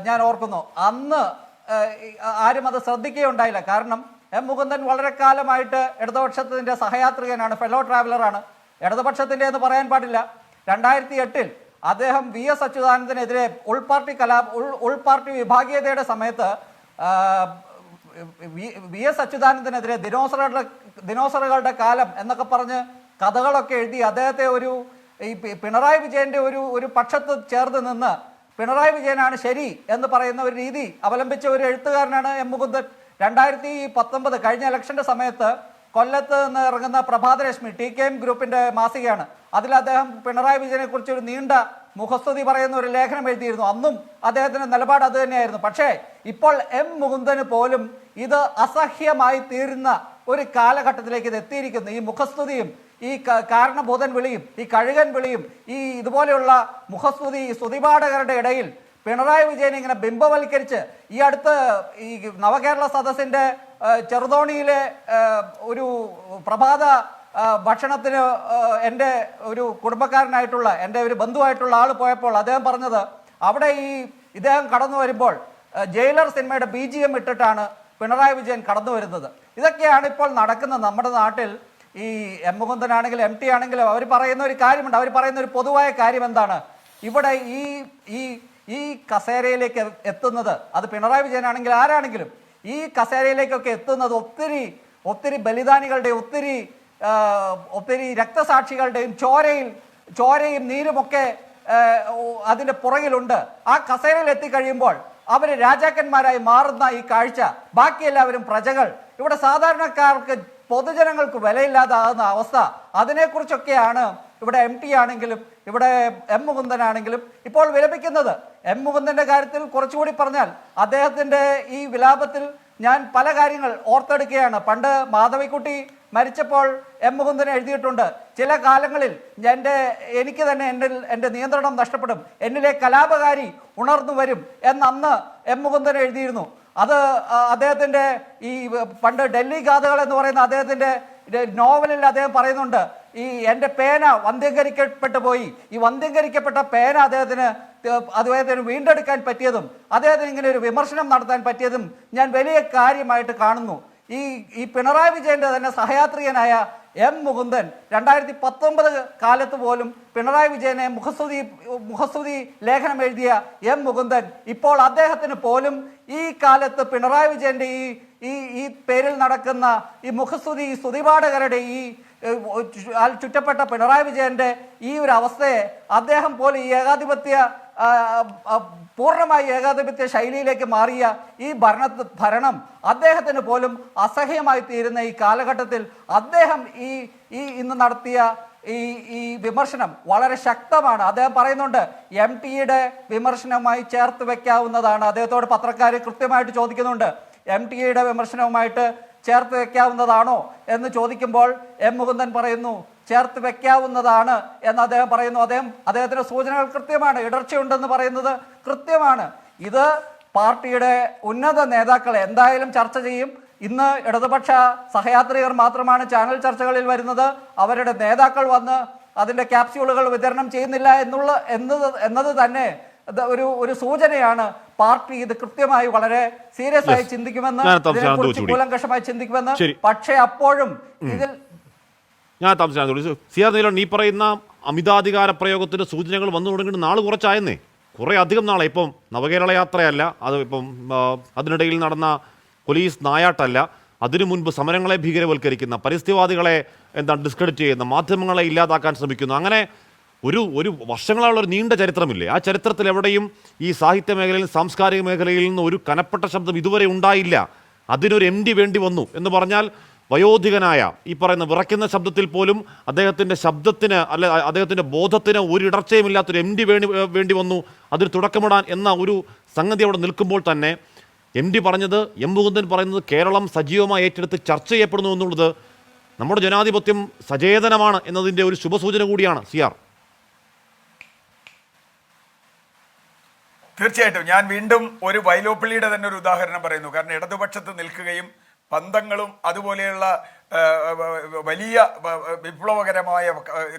H: ഞാൻ ഓർക്കുന്നു. അന്ന് ആരും അത് ശ്രദ്ധിക്കുകയുണ്ടായില്ല. കാരണം M മുകുന്ദൻ വളരെ കാലമായിട്ട് ഇടതുപക്ഷത്തിൻ്റെ സഹയാത്രികനാണ്, ഫെലോ ട്രാവലറാണ്. ഇടതുപക്ഷത്തിൻ്റെ എന്ന് പറയാൻ പാടില്ല. 2008 അദ്ദേഹം VS അച്യുതാനന്ദനെതിരെ ഉൾപാർട്ടി വിഭാഗീയതയുടെ സമയത്ത് വി എസ് അച്യുതാനന്ദനെതിരെ ദിനോസറുകളുടെ കാലം എന്നൊക്കെ പറഞ്ഞ് കഥകളൊക്കെ എഴുതി അദ്ദേഹത്തെ ഈ പിണറായി വിജയന്റെ ഒരു പക്ഷത്ത് ചേർന്ന് നിന്ന് പിണറായി വിജയനാണ് ശരി എന്ന് പറയുന്ന ഒരു രീതി അവലംബിച്ച ഒരു എഴുത്തുകാരനാണ് എം മുകുന്ദൻ. 2019 കഴിഞ്ഞ ഇലക്ഷന്റെ സമയത്ത് കൊല്ലത്ത് നിന്ന് ഇറങ്ങുന്ന പ്രഭാതരശ്മി TKM ഗ്രൂപ്പിന്റെ മാസികയാണ്. അതിൽ അദ്ദേഹം പിണറായി വിജയനെ കുറിച്ച് ഒരു നീണ്ട മുഖസ്തുതി പറയുന്ന ഒരു ലേഖനം എഴുതിയിരുന്നു. അന്നും അദ്ദേഹത്തിന്റെ നിലപാട് അത് തന്നെയായിരുന്നു. പക്ഷേ ഇപ്പോൾ എം മുകുന്ദന് പോലും ഇത് അസഹ്യമായി തീരുന്ന ഒരു കാലഘട്ടത്തിലേക്ക് ഇത് എത്തിയിരിക്കുന്നു. ഈ മുഖസ്തുതിയും ഈ കാരണബോധൻ വിളിയും ഈ കഴുകൻ വിളിയും ഈ ഇതുപോലെയുള്ള മുഖസ്തുതി സ്തുതിപാഠകരുടെ ഇടയിൽ പിണറായി വിജയനെ ഇങ്ങനെ ബിംബവൽക്കരിച്ച് ഈ അടുത്ത് ഈ നവകേരള സദസ്സിന്റെ ചെറുതോണിയിലെ ഒരു പ്രഭാത ഭക്ഷണത്തിന് എൻ്റെ ഒരു കുടുംബക്കാരനായിട്ടുള്ള എൻ്റെ ഒരു ബന്ധുവായിട്ടുള്ള ആൾ പോയപ്പോൾ അദ്ദേഹം പറഞ്ഞത് അവിടെ ഇദ്ദേഹം കടന്നു വരുമ്പോൾ ജയിലർ സിനിമയുടെ BGM ഇട്ടിട്ടാണ് പിണറായി വിജയൻ കടന്നു വരുന്നത്. ഇതൊക്കെയാണ് ഇപ്പോൾ നടക്കുന്നത് നമ്മുടെ നാട്ടിൽ. ഈ എം മുകുന്ദനാണെങ്കിലും MT ആണെങ്കിലും അവർ പറയുന്ന ഒരു കാര്യമുണ്ട്. അവർ പറയുന്ന ഒരു പൊതുവായ കാര്യം എന്താണ്? ഇവിടെ ഈ കസേരയിലേക്ക് എത്തുന്നത്, അത് പിണറായി വിജയനാണെങ്കിൽ ആരാണെങ്കിലും ഈ കസേരയിലേക്കൊക്കെ എത്തുന്നത് ഒത്തിരി ബലിദാനികളുടെയും ഒത്തിരി രക്തസാക്ഷികളുടെയും ചോരയും നീരുമൊക്കെ അതിൻ്റെ പുറകിലുണ്ട്. ആ കസേരയിൽ എത്തിക്കഴിയുമ്പോൾ അവർ രാജാക്കന്മാരായി മാറുന്ന ഈ കാഴ്ച, ബാക്കി എല്ലാവരും പ്രജകൾ, ഇവിടെ സാധാരണക്കാർക്ക് പൊതുജനങ്ങൾക്ക് വിലയില്ലാതാകുന്ന അവസ്ഥ, അതിനെക്കുറിച്ചൊക്കെയാണ് ഇവിടെ MT ആണെങ്കിലും ഇവിടെ എം മുകുന്ദനാണെങ്കിലും ഇപ്പോൾ വിലപിക്കുന്നത്. എം മുകുന്ദന്റെ കാര്യത്തിൽ കുറച്ചുകൂടി പറഞ്ഞാൽ അദ്ദേഹത്തിന്റെ ഈ വിലാപത്തിൽ ഞാൻ പല കാര്യങ്ങൾ ഓർത്തെടുക്കുകയാണ്. പണ്ട് മാധവിക്കുട്ടി മരിച്ചപ്പോൾ എം മുകുന്ദൻ എഴുതിയിട്ടുണ്ട്, ചില കാലങ്ങളിൽ എനിക്ക് തന്നെ എൻ്റെ നിയന്ത്രണം നഷ്ടപ്പെടും, എന്നിലെ കലാപകാരി ഉണർന്നു വരും എന്നന്ന് എം മുകുന്ദൻ എഴുതിയിരുന്നു. അത് അദ്ദേഹത്തിൻ്റെ ഈ പണ്ട് ഡൽഹി ഗാഥകൾ എന്ന് പറയുന്ന അദ്ദേഹത്തിൻ്റെ നോവലിൽ അദ്ദേഹം പറയുന്നുണ്ട്, ഈ എൻ്റെ പേന വന്ധ്യംകരിക്കപ്പെട്ടു പോയി, ഈ വന്ധ്യംകരിക്കപ്പെട്ട പേന അദ്ദേഹത്തിന് വീണ്ടെടുക്കാൻ പറ്റിയതും അദ്ദേഹത്തിന് ഇങ്ങനെ ഒരു വിമർശനം നടത്താൻ പറ്റിയതും ഞാൻ വലിയ കാര്യമായിട്ട് കാണുന്നു. ഈ പിണറായി വിജയന്റെ തന്നെ സഹയാത്രികനായ എം മുകുന്ദൻ 2019 കാലത്ത് പോലും പിണറായി വിജയനെ മുഖസ്തുതി ലേഖനം എഴുതിയ എം മുകുന്ദൻ ഇപ്പോൾ അദ്ദേഹത്തിന് പോലും ഈ കാലത്ത് പിണറായി വിജയന്റെ ഈ പേരിൽ നടക്കുന്ന ഈ സ്തുതിപാഠകരുടെ ചുറ്റപ്പെട്ട പിണറായി വിജയന്റെ ഈ ഒരു അവസ്ഥയെ അദ്ദേഹം പോലും ഈ പൂർണ്ണമായി ഏകാധിപത്യ ശൈലിയിലേക്ക് മാറിയ ഈ ഭരണം അദ്ദേഹത്തിന് പോലും അസഹ്യമായി തീരുന്ന ഈ കാലഘട്ടത്തിൽ അദ്ദേഹം ഇന്ന് നടത്തിയ ഈ വിമർശനം വളരെ ശക്തമാണ്. അദ്ദേഹം പറയുന്നുണ്ട് MTയുടെ വിമർശനവുമായി ചേർത്ത് വെക്കാവുന്നതാണ്. അദ്ദേഹത്തോട് പത്രക്കാർ കൃത്യമായിട്ട് ചോദിക്കുന്നുണ്ട്, MTയുടെ വിമർശനവുമായിട്ട് ചേർത്ത് വെക്കാവുന്നതാണോ എന്ന് ചോദിക്കുമ്പോൾ എം മുകുന്ദൻ പറയുന്നു ചേർത്ത് വെക്കാവുന്നതാണ് എന്ന് അദ്ദേഹം പറയുന്നു. അദ്ദേഹത്തിന്റെ സൂചനകൾ കൃത്യമാണ്, ഇടർച്ചയുണ്ടെന്ന് പറയുന്നത് കൃത്യമാണ്. ഇത് പാർട്ടിയുടെ ഉന്നത നേതാക്കൾ എന്തായാലും ചർച്ച ചെയ്യും. ഇന്ന് ഇടതുപക്ഷ സഹയാത്രികർ മാത്രമാണ് ചാനൽ ചർച്ചകളിൽ വരുന്നത്. അവരുടെ നേതാക്കൾ വന്ന് അതിന്റെ ക്യാപ്സ്യൂളുകൾ വിതരണം ചെയ്യുന്നില്ല എന്നത് തന്നെ ഒരു സൂചനയാണ്. പാർട്ടി ഇത് കൃത്യമായി വളരെ സീരിയസ് ആയി ചിന്തിക്കുമെന്ന്, കൂലങ്കഷമായി ചിന്തിക്കുമെന്ന്. പക്ഷേ അപ്പോഴും ഇതിൽ
B: നീ പറയുന്ന അമിതാധികാര പ്രയോഗത്തിന്റെ സൂചനകൾ വന്നു തുടങ്ങിയിട്ട് നാൾ കുറച്ചായെന്നേ, കുറേ അധികം നാളെ. ഇപ്പം നവകേരള യാത്രയല്ല അത്, ഇപ്പം അതിനിടയിൽ നടന്ന പോലീസ് നായാട്ടല്ല, അതിനു മുൻപ് സമരങ്ങളെ ഭീകരവൽക്കരിക്കുന്ന, പരിസ്ഥിതിവാദികളെ ഡിസ്ക്രെഡിറ്റ് ചെയ്യുന്ന, മാധ്യമങ്ങളെ ഇല്ലാതാക്കാൻ ശ്രമിക്കുന്നു, അങ്ങനെ ഒരു വർഷങ്ങളുള്ള ഒരു നീണ്ട ചരിത്രമില്ലേ? ആ ചരിത്രത്തിൽ എവിടെയും ഈ സാഹിത്യ മേഖലയിൽ സാംസ്കാരിക മേഖലയിൽ നിന്ന് ഒരു കനപ്പെട്ട ശബ്ദം ഇതുവരെ ഉണ്ടായില്ല. അതിനൊരു MD വേണ്ടി വന്നു എന്ന് പറഞ്ഞാൽ വയോധികനായ ഈ പറയുന്ന വിറയ്ക്കുന്ന ശബ്ദത്തിൽ പോലും അദ്ദേഹത്തിൻ്റെ ശബ്ദത്തിന് അദ്ദേഹത്തിൻ്റെ ബോധത്തിന് ഒരു ഇടർച്ചയും ഇല്ലാത്തൊരു MD വേണ്ടി വന്നു അതിന് തുടക്കമിടാൻ എന്ന ഒരു സംഗതി അവിടെ നിൽക്കുമ്പോൾ തന്നെ MD പറഞ്ഞത്, എം മുകുന്ദൻ പറയുന്നത് കേരളം സജീവമായി ഏറ്റെടുത്ത് ചർച്ച ചെയ്യപ്പെടുന്നു എന്നുള്ളത് നമ്മുടെ ജനാധിപത്യം സചേതനമാണ് എന്നതിൻ്റെ ഒരു ശുഭസൂചന കൂടിയാണ്. CR
D: തീർച്ചയായിട്ടും ഞാൻ വീണ്ടും ഒരു വൈലോപ്പിള്ളിയുടെ തന്നെ ഒരു ഉദാഹരണം പറയുന്നു. കാരണം ഇടതുപക്ഷത്ത് നിൽക്കുകയും പന്തങ്ങളും അതുപോലെയുള്ള വലിയ വിപ്ലവകരമായ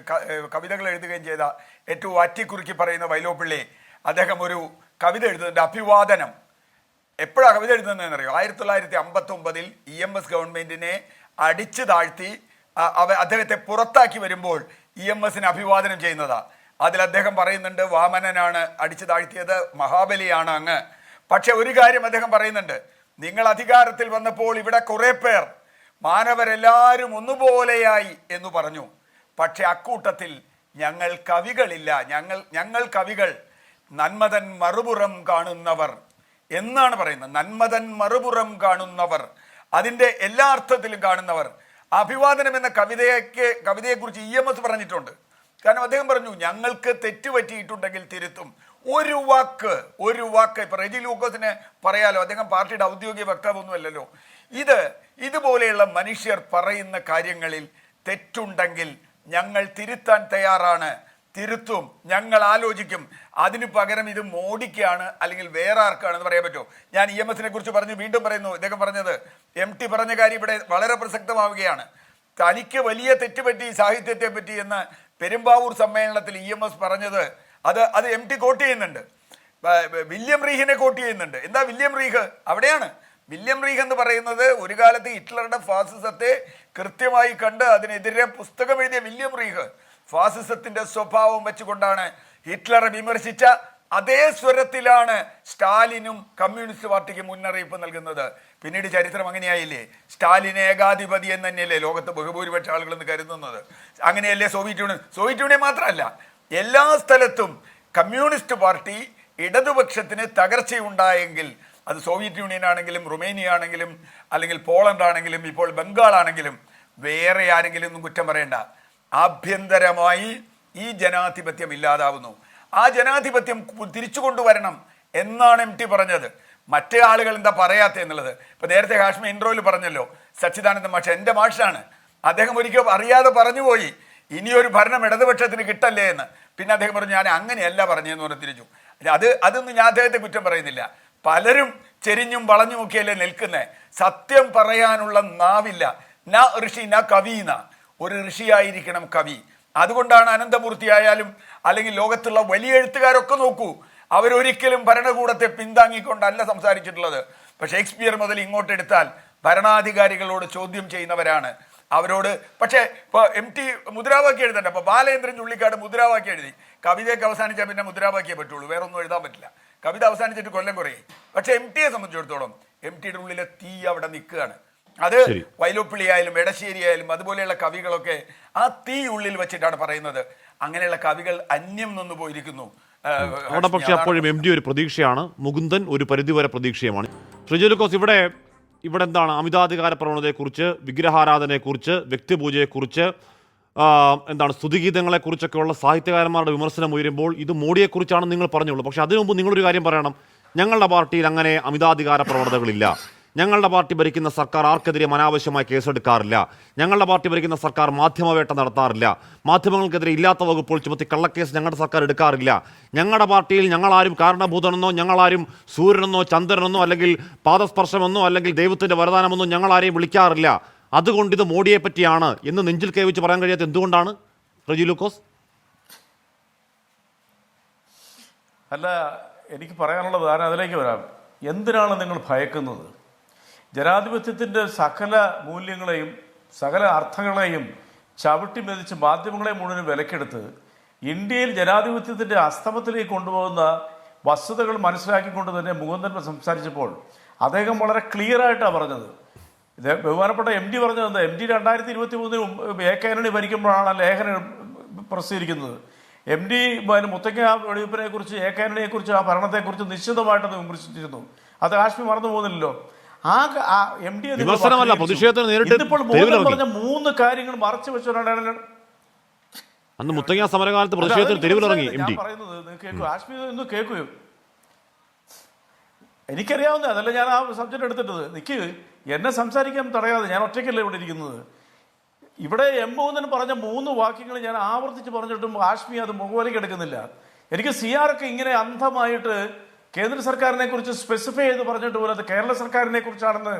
D: കവിതകൾ എഴുതുകയും ചെയ്ത ഏറ്റവും വാറ്റിക്കുറുക്കി പറയുന്ന വൈലോപ്പിള്ളി, അദ്ദേഹം ഒരു കവിത എഴുതുന്നുണ്ട്, അഭിവാദനം. എപ്പോഴാണ് കവിത എഴുതുന്നതെന്നറിയോ? 1959 EMS ഗവൺമെന്റിനെ അടിച്ചു താഴ്ത്തി അദ്ദേഹത്തെ പുറത്താക്കി വരുമ്പോൾ EMSന് അഭിവാദനം ചെയ്യുന്നതാ. അതിൽ അദ്ദേഹം പറയുന്നുണ്ട്, വാമനനാണ് അടിച്ചു താഴ്ത്തിയത്, മഹാബലിയാണ് അങ്ങ്. പക്ഷെ ഒരു കാര്യം അദ്ദേഹം പറയുന്നുണ്ട്, നിങ്ങൾ അധികാരത്തിൽ വന്നപ്പോൾ ഇവിടെ കുറെ പേർ മാനവരെല്ലാവരും ഒന്നുപോലെയായി എന്ന് പറഞ്ഞു. പക്ഷെ അക്കൂട്ടത്തിൽ ഞങ്ങൾ കവികളില്ല, ഞങ്ങൾ കവികൾ നന്മതൻ മറുപുറം കാണുന്നവർ എന്നാണ് പറയുന്നത്. നന്മതൻ മറുപുറം കാണുന്നവർ, അതിൻ്റെ എല്ലാ അർത്ഥത്തിലും കാണുന്നവർ. അഭിവാദനം എന്ന കവിതയെക്കുറിച്ച് EMS പറഞ്ഞിട്ടുണ്ട്. കാരണം അദ്ദേഹം പറഞ്ഞു ഞങ്ങൾക്ക് തെറ്റുപറ്റിയിട്ടുണ്ടെങ്കിൽ തിരുത്തും. ഒരു വാക്ക് ഇപ്പൊ റെജി ലൂക്കോസിനെ പറയാലോ, അദ്ദേഹം പാർട്ടിയുടെ ഔദ്യോഗിക വക്താവൊന്നുമല്ലല്ലോ. ഇതുപോലെയുള്ള മനുഷ്യർ പറയുന്ന കാര്യങ്ങളിൽ തെറ്റുണ്ടെങ്കിൽ ഞങ്ങൾ തിരുത്താൻ തയ്യാറാണ്, തിരുത്തും, ഞങ്ങൾ ആലോചിക്കും. അതിനു പകരം ഇത് മോഡിക്കാണ് അല്ലെങ്കിൽ വേറെ ആർക്കാണെന്ന് പറയാൻ പറ്റുമോ? ഞാൻ EMSനെ കുറിച്ച് പറഞ്ഞു, വീണ്ടും പറയുന്നു. ഇദ്ദേഹം പറഞ്ഞത് MT പറഞ്ഞ കാര്യം ഇവിടെ വളരെ പ്രസക്തമാവുകയാണ്. തനിക്ക് വലിയ തെറ്റുപറ്റി സാഹിത്യത്തെ പറ്റി എന്ന് പെരുമ്പാവൂർ സമ്മേളനത്തിൽ EMS പറഞ്ഞത് അത് MT കോട്ട് ചെയ്യുന്നുണ്ട്. വില്യം റീഹിനെ കോട്ട് ചെയ്യുന്നുണ്ട്. എന്താ വില്യം റീഹ്? അവിടെയാണ് വില്യം റീഹ് എന്ന് പറയുന്നത് ഒരു കാലത്ത് ഹിറ്റ്ലറുടെ ഫാസിസത്തെ കൃത്യമായി കണ്ട് അതിനെതിരെ പുസ്തകം എഴുതിയ വില്യം റീഹ് ഫാസിസത്തിന്റെ സ്വഭാവം വെച്ചുകൊണ്ടാണ് ഹിറ്റ്ലറെ വിമർശിച്ച അതേ സ്വരത്തിലാണ് സ്റ്റാലിനും കമ്മ്യൂണിസ്റ്റ് പാർട്ടിക്ക് മുന്നറിയിപ്പ് നൽകുന്നത്. പിന്നീട് ചരിത്രം അങ്ങനെയായില്ലേ? സ്റ്റാലിൻ ഏകാധിപതി എന്ന് തന്നെയല്ലേ ലോകത്ത് ബഹുഭൂരിപക്ഷ ആളുകളെന്ന് കരുതുന്നത്? അങ്ങനെയല്ലേ സോവിയറ്റ് യൂണിയൻ മാത്രമല്ല, എല്ലാ സ്ഥലത്തും കമ്മ്യൂണിസ്റ്റ് പാർട്ടി ഇടതുപക്ഷത്തിന് തകർച്ചയുണ്ടായെങ്കിൽ അത് സോവിയറ്റ് യൂണിയൻ ആണെങ്കിലും റുമേനിയ ആണെങ്കിലും അല്ലെങ്കിൽ പോളണ്ട് ആണെങ്കിലും ഇപ്പോൾ ബംഗാൾ ആണെങ്കിലും വേറെ ആരെങ്കിലും ഒന്നും കുറ്റം പറയണ്ട. ആഭ്യന്തരമായി ഈ ജനാധിപത്യം ഇല്ലാതാവുന്നു. ആ ജനാധിപത്യം തിരിച്ചു കൊണ്ടുവരണം എന്നാണ് MT പറഞ്ഞത്. മറ്റേ ആളുകൾ എന്താ പറയാത്ത എന്നുള്ളത്. ഇപ്പൊ നേരത്തെ ഹാഷ്മി ഇൻട്രോയിൽ പറഞ്ഞല്ലോ, സച്ചിദാനന്ദ മാഷ് എൻ്റെ മാഷാണ്. അദ്ദേഹം ഒരിക്കലും അറിയാതെ പറഞ്ഞുപോയി ഇനിയൊരു ഭരണം ഇടതുപക്ഷത്തിന് കിട്ടല്ലേ എന്ന്. പിന്നെ അദ്ദേഹം പറഞ്ഞു ഞാൻ അങ്ങനെയല്ല പറഞ്ഞതെന്ന് പറഞ്ഞ് തിരിച്ചു. അതൊന്നും ഞാൻ അദ്ദേഹത്തെ കുറ്റം പറയുന്നില്ല. പലരും ചെരിഞ്ഞും വളഞ്ഞുമൊക്കെയല്ലേ നിൽക്കുന്നത്. സത്യം പറയാനുള്ള നാവില്ല. ന ഋഷി ന കവീന, ഒരു ഋഷിയായിരിക്കണം കവി. അതുകൊണ്ടാണ് അനന്തമൂർത്തി ആയാലും അല്ലെങ്കിൽ ലോകത്തുള്ള വലിയ എഴുത്തുകാരൊക്കെ നോക്കൂ, അവരൊരിക്കലും ഭരണകൂടത്തെ പിന്താങ്ങിക്കൊണ്ടല്ല സംസാരിച്ചിട്ടുള്ളത്. പക്ഷെ ഷേക്സ്പിയർ മുതൽ ഇങ്ങോട്ടെടുത്താൽ ഭരണാധികാരികളോട് ചോദ്യം ചെയ്യുന്നവരാണ്. അവരോട് പക്ഷേ ഇപ്പോൾ MT മുദ്രാവാക്യം എഴുതണ്ട. അപ്പോൾ ബാലേന്ദ്രൻ ചുള്ളിക്കാട് മുദ്രാവാക്യം എഴുതി. കവിതയൊക്കെ അവസാനിച്ചാൽ പിന്നെ മുദ്രാവാക്യമേ പറ്റുള്ളൂ, വേറെ ഒന്നും എഴുതാൻ പറ്റില്ല. കവിത അവസാനിച്ചിട്ട് കൊല്ലം കുറയും. പക്ഷെ MTയെ സംബന്ധിച്ചിടത്തോളം MTയുടെ ഉള്ളിലെ തീ അവിടെ നിൽക്കുകയാണ്. അത് വൈലോപ്പിള്ളി ആയാലും എടശ്ശേരി ആയാലും അതുപോലെയുള്ള കവികളൊക്കെ ആ തീ ഉള്ളിൽ വെച്ചിട്ടാണ് പറയുന്നത്. അങ്ങനെയുള്ള കവികൾ അന്യം നിന്ന് പോയിരിക്കുന്നു
B: അവിടെ. പക്ഷേ അപ്പോഴും MT ഒരു പ്രതീക്ഷയാണ്, മുകുന്ദൻ ഒരു പരിധിവരെ പ്രതീക്ഷയുമാണ്. ശ്രീജു ലൂക്കോസ്, ഇവിടെ എന്താണ് അമിതാധികാര പ്രവണതയെക്കുറിച്ച്, വിഗ്രഹാരാധനയെക്കുറിച്ച്, വ്യക്തിപൂജയെക്കുറിച്ച്, എന്താണ് സ്തുതിഗീതങ്ങളെക്കുറിച്ചൊക്കെയുള്ള സാഹിത്യകാരന്മാരുടെ വിമർശനം ഉയരുമ്പോൾ ഇത് മോഡിയെക്കുറിച്ചാണ് നിങ്ങൾ പറഞ്ഞുള്ളൂ. പക്ഷേ അതിനു മുമ്പ് നിങ്ങളൊരു കാര്യം പറയണം. ഞങ്ങളുടെ പാർട്ടിയിൽ അങ്ങനെ അമിതാധികാര പ്രവണതകളില്ല. ഞങ്ങളുടെ പാർട്ടി ഭരിക്കുന്ന സർക്കാർ ആർക്കെതിരെ അനാവശ്യമായി കേസെടുക്കാറില്ല. ഞങ്ങളുടെ പാർട്ടി ഭരിക്കുന്ന സർക്കാർ മാധ്യമവേട്ട നടത്താറില്ല. മാധ്യമങ്ങൾക്കെതിരെ ഇല്ലാത്ത വകുപ്പുകൾ ചുമത്തി കള്ളക്കേസ് ഞങ്ങളുടെ സർക്കാർ എടുക്കാറില്ല. ഞങ്ങളുടെ പാർട്ടിയിൽ ഞങ്ങളാരും കാരണഭൂതനെന്നോ ഞങ്ങളാരും സൂര്യനെന്നോ ചന്ദ്രനെന്നോ അല്ലെങ്കിൽ പാദസ്പർശമെന്നോ അല്ലെങ്കിൽ ദൈവത്തിൻ്റെ വരദാനമെന്നോ ഞങ്ങളാരെയും വിളിക്കാറില്ല. അതുകൊണ്ട് ഇത് മോഡിയെ പറ്റിയാണ് എന്ന് നെഞ്ചിൽ കൈവച്ച് പറയാൻ കഴിയാത്ത എന്തുകൊണ്ടാണ് റജി ലൂക്കോസ്?
E: അല്ല, എനിക്ക് പറയാനുള്ളത് അതിലേക്ക് വരാം. എന്തിനാണ് നിങ്ങൾ ഭയക്കുന്നത്? ജനാധിപത്യത്തിൻ്റെ സകല മൂല്യങ്ങളെയും സകല അർത്ഥങ്ങളെയും ചവിട്ടി മെതിച്ച് മാധ്യമങ്ങളെ മുഴുവൻ വിലക്കെടുത്ത് ഇന്ത്യയിൽ ജനാധിപത്യത്തിൻ്റെ അസ്തമത്തിലേക്ക് കൊണ്ടുപോകുന്ന വസ്തുതകൾ മനസ്സിലാക്കിക്കൊണ്ട് തന്നെ മുകുന്ദൻ സംസാരിച്ചപ്പോൾ അദ്ദേഹം വളരെ ക്ലിയർ ആയിട്ടാണ് പറഞ്ഞത്. ഇത് ബഹുമാനപ്പെട്ട MT പറഞ്ഞത്, MT 2023 AK ആന്റണി ഭരിക്കുമ്പോഴാണ് ലേഖനം പ്രസിദ്ധീകരിക്കുന്നത്. MT മുത്തങ്ങ വെടിവെപ്പിനെ കുറിച്ച്, AK ആന്റണിയെ കുറിച്ച്, ആ ഭരണത്തെക്കുറിച്ച് നിശ്ചിതമായിട്ട് വിമർശിച്ചിരുന്നു. അത് കാശ്മീർ മറന്നു പോകുന്നില്ലല്ലോ. MT ഇപ്പോൾ പറഞ്ഞ 3 കാര്യങ്ങൾ മറച്ചു വെച്ചവരാണ്
B: അന്ന് മുത്തങ്ങ സമരകാലത്ത് പ്രതിഷേധത്തിന് തെരുവിലിറങ്ങി MT.
E: പറയുന്നത് കാശ്മീർ ഒന്ന് കേൾക്കുകയോ? എനിക്കറിയാവുന്ന അതല്ല, ഞാൻ ആ സബ്ജക്റ്റ് എടുത്തിട്ടത്. എന്നെ സംസാരിക്കാൻ തടയാതെ, ഞാൻ ഒറ്റയ്ക്കല്ല ഇവിടെ ഇരിക്കുന്നത്. ഇവിടെ M3 പറഞ്ഞ 3 വാക്യങ്ങൾ ഞാൻ ആവർത്തിച്ച് പറഞ്ഞിട്ടും കാശ്മീർ അത് മുഖവിലേക്ക് എടുക്കുന്നില്ല. എനിക്ക് CR ഒക്കെ ഇങ്ങനെ അന്ധമായിട്ട് കേന്ദ്ര സർക്കാരിനെ കുറിച്ച് സ്പെസിഫൈ ചെയ്ത് പറഞ്ഞിട്ട് പോലും അത് കേരള സർക്കാരിനെ കുറിച്ചാണെന്ന്,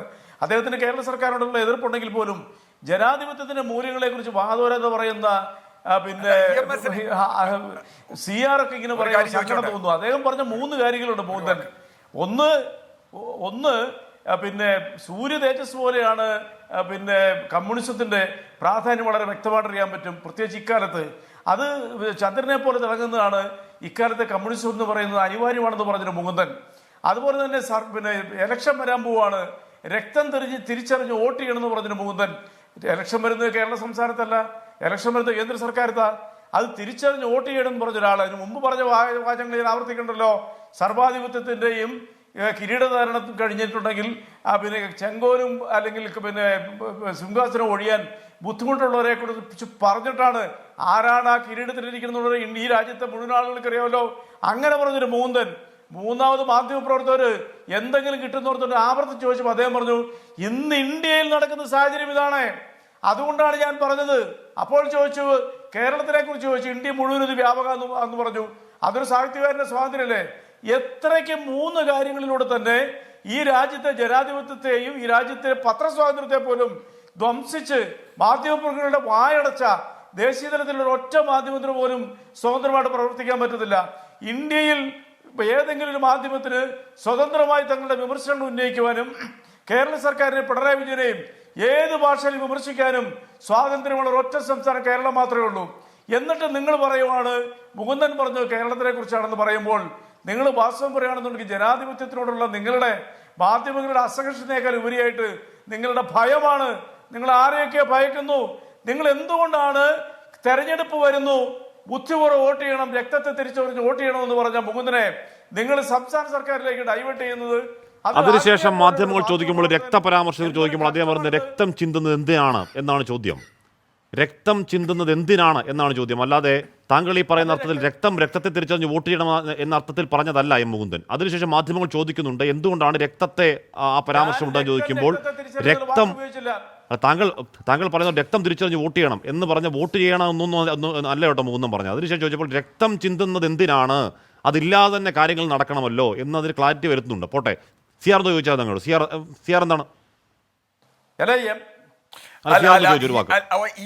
E: അദ്ദേഹത്തിന് കേരള സർക്കാരിനോടുള്ള എതിർപ്പുണ്ടെങ്കിൽ പോലും ജനാധിപത്യത്തിന്റെ മൂല്യങ്ങളെ കുറിച്ച് വാദോരെന്ന് പറയുന്ന പിന്നെ CR ഒക്കെ ഇങ്ങനെ പറയാൻ സങ്കടം തോന്നുന്നു. അദ്ദേഹം പറഞ്ഞ 3 കാര്യങ്ങളുണ്ട് മുകുന്ദൻ. ഒന്ന് പിന്നെ സൂര്യ തേജസ് പോലെയാണ് പിന്നെ കമ്മ്യൂണിസത്തിന്റെ പ്രാധാന്യം വളരെ വ്യക്തമായിട്ട് അറിയാൻ പറ്റും, പ്രത്യേകിച്ച് ഇക്കാലത്ത്. അത് ചന്ദ്രനെ പോലെ തിളങ്ങുന്നതാണ് ഇക്കാലത്തെ കമ്മ്യൂണിസം എന്ന് പറയുന്നത്, അനിവാര്യമാണെന്ന് പറഞ്ഞൊരു മുകുന്ദൻ. അതുപോലെ തന്നെ പിന്നെ ഇലക്ഷൻ വരാൻ പോവാണ്, രക്തം തിരിച്ചറിഞ്ഞ് വോട്ട് ചെയ്യണമെന്ന് പറഞ്ഞിട്ട് മുകുന്ദൻ. ഇലക്ഷൻ വരുന്നത് കേരള സംസ്ഥാനത്തല്ല, ഇലക്ഷൻ വരുന്നത് കേന്ദ്ര സർക്കാരത്താ. അത് തിരിച്ചറിഞ്ഞ് വോട്ട് ചെയ്യണമെന്ന് പറഞ്ഞ ഒരാൾ അതിന് മുമ്പ് പറഞ്ഞ വാചകങ്ങൾ ഞാൻ ആവർത്തിക്കണ്ടല്ലോ. സർവാധിപത്യത്തിന്റെയും കിരീടധാരണം കഴിഞ്ഞിട്ടുണ്ടെങ്കിൽ പിന്നെ ചെങ്കോലും അല്ലെങ്കിൽ പിന്നെ സിംഹാസനം ഒഴിയാൻ ബുദ്ധിമുട്ടുള്ളവരെ കുറിച്ച് പറഞ്ഞിട്ടാണ് ആരാണ് ആ കിരീടത്തിലിരിക്കുന്നത് ഈ രാജ്യത്തെ മുഴുവൻ ആളുകൾക്ക് അറിയാമല്ലോ. അങ്ങനെ പറഞ്ഞൊരു മുകുന്ദൻ. മൂന്നാമത് മാധ്യമപ്രവർത്തകർ എന്തെങ്കിലും കിട്ടുന്നവർക്ക് ആവർത്തിച്ച് ചോദിച്ചപ്പോൾ അദ്ദേഹം പറഞ്ഞു, ഇന്ന് ഇന്ത്യയിൽ നടക്കുന്ന സാഹചര്യം ഇതാണ്, അതുകൊണ്ടാണ് ഞാൻ പറഞ്ഞത്. അപ്പോൾ ചോദിച്ചു, കേരളത്തിനെ കുറിച്ച് ചോദിച്ചു, ഇന്ത്യ മുഴുവൻ ഇത് വ്യാപകം എന്ന് പറഞ്ഞു. അതൊരു സാഹിത്യകാരന്റെ സ്വാതന്ത്ര്യമല്ലേ? എത്രയ്ക്ക് 3 കാര്യങ്ങളിലൂടെ തന്നെ ഈ രാജ്യത്തെ ജനാധിപത്യത്തെയും ഈ രാജ്യത്തെ പത്രസ്വാതന്ത്ര്യത്തെ പോലും ധ്വംസിച്ച് മാധ്യമപ്രവർത്തകരുടെ വായടച്ച ദേശീയ തലത്തിലുള്ള ഒറ്റ മാധ്യമത്തിന് പോലും സ്വതന്ത്രമായിട്ട് പ്രവർത്തിക്കാൻ പറ്റത്തില്ല. ഇന്ത്യയിൽ ഏതെങ്കിലും ഒരു മാധ്യമത്തിന് സ്വതന്ത്രമായി തങ്ങളുടെ വിമർശനങ്ങൾ ഉന്നയിക്കുവാനും കേരള സർക്കാരിനെ പിണറായി വിജയനെയും ഏത് ഭാഷയിൽ വിമർശിക്കാനും സ്വാതന്ത്ര്യമുള്ള ഒറ്റ സംസ്ഥാനം കേരളം മാത്രമേ ഉള്ളൂ. എന്നിട്ട് നിങ്ങൾ പറയുവാണ് മുകുന്ദൻ പറഞ്ഞു കേരളത്തിനെ കുറിച്ചാണെന്ന് പറയുമ്പോൾ, നിങ്ങൾ വാസ്തവം പറയുകയാണെന്നുണ്ടെങ്കിൽ ജനാധിപത്യത്തിനോടുള്ള നിങ്ങളുടെ മാധ്യമങ്ങളുടെ അസഹിഷ്ണുതയേക്കാൾ ഉപരിയായിട്ട് നിങ്ങളുടെ ഭയമാണ്. നിങ്ങൾ ആരെയൊക്കെ ഭയക്കുന്നു? നിങ്ങൾ എന്തുകൊണ്ടാണ് തെരഞ്ഞെടുപ്പ് വരുന്നു, ബുദ്ധിപൂർവ്വം വോട്ട് ചെയ്യണം, രക്തത്തെ തിരിച്ചറിഞ്ഞ് വോട്ട് ചെയ്യണമെന്ന് പറഞ്ഞ മുകുന്ദനെ നിങ്ങൾ സംസ്ഥാന സർക്കാരിലേക്ക് ഡൈവേർട്ട് ചെയ്യുന്നത്?
B: അതിനുശേഷം മാധ്യമങ്ങൾ ചോദിക്കുമ്പോൾ, രക്തപരാമർശങ്ങൾ ചോദിക്കുമ്പോൾ അദ്ദേഹം പറയുന്നത് രക്തം ചിന്തുന്നത് എന്തിനാണ് എന്നാണ് ചോദ്യം. രക്തം ചിന്തുന്നത് എന്തിനാണ് എന്നാണ് ചോദ്യം. അല്ലാതെ താങ്കൾ ഈ പറയുന്ന അർത്ഥത്തിൽ രക്തത്തെ തിരിച്ചറിഞ്ഞ് വോട്ട് ചെയ്യണം എന്ന അർത്ഥത്തിൽ പറഞ്ഞതല്ല എം മുകുന്ദൻ. അതിനുശേഷം മാധ്യമങ്ങൾ ചോദിക്കുന്നുണ്ട് എന്തുകൊണ്ടാണ് രക്തത്തെ ആ പരാമർശം ഉണ്ടെന്ന് ചോദിക്കുമ്പോൾ, രക്തം താങ്കൾ പറയുന്നത് രക്തം തിരിച്ചറിഞ്ഞ് വോട്ട് ചെയ്യണം എന്ന് പറഞ്ഞ വോട്ട് ചെയ്യണമെന്നൊന്നും അല്ല കേട്ടോ മുകുന്ദൻ പറഞ്ഞു. അതിനുശേഷം ചോദിച്ചപ്പോൾ രക്തം ചിന്തുന്നത് എന്തിനാണ്, അതില്ലാതെ തന്നെ കാര്യങ്ങൾ നടക്കണമല്ലോ എന്നതിന് ക്ലാരിറ്റി വരുത്തുന്നുണ്ട്. പോട്ടെ, സിആർ ചോദിച്ചാൽ തങ്ങളോട് സിആർ എന്താണ്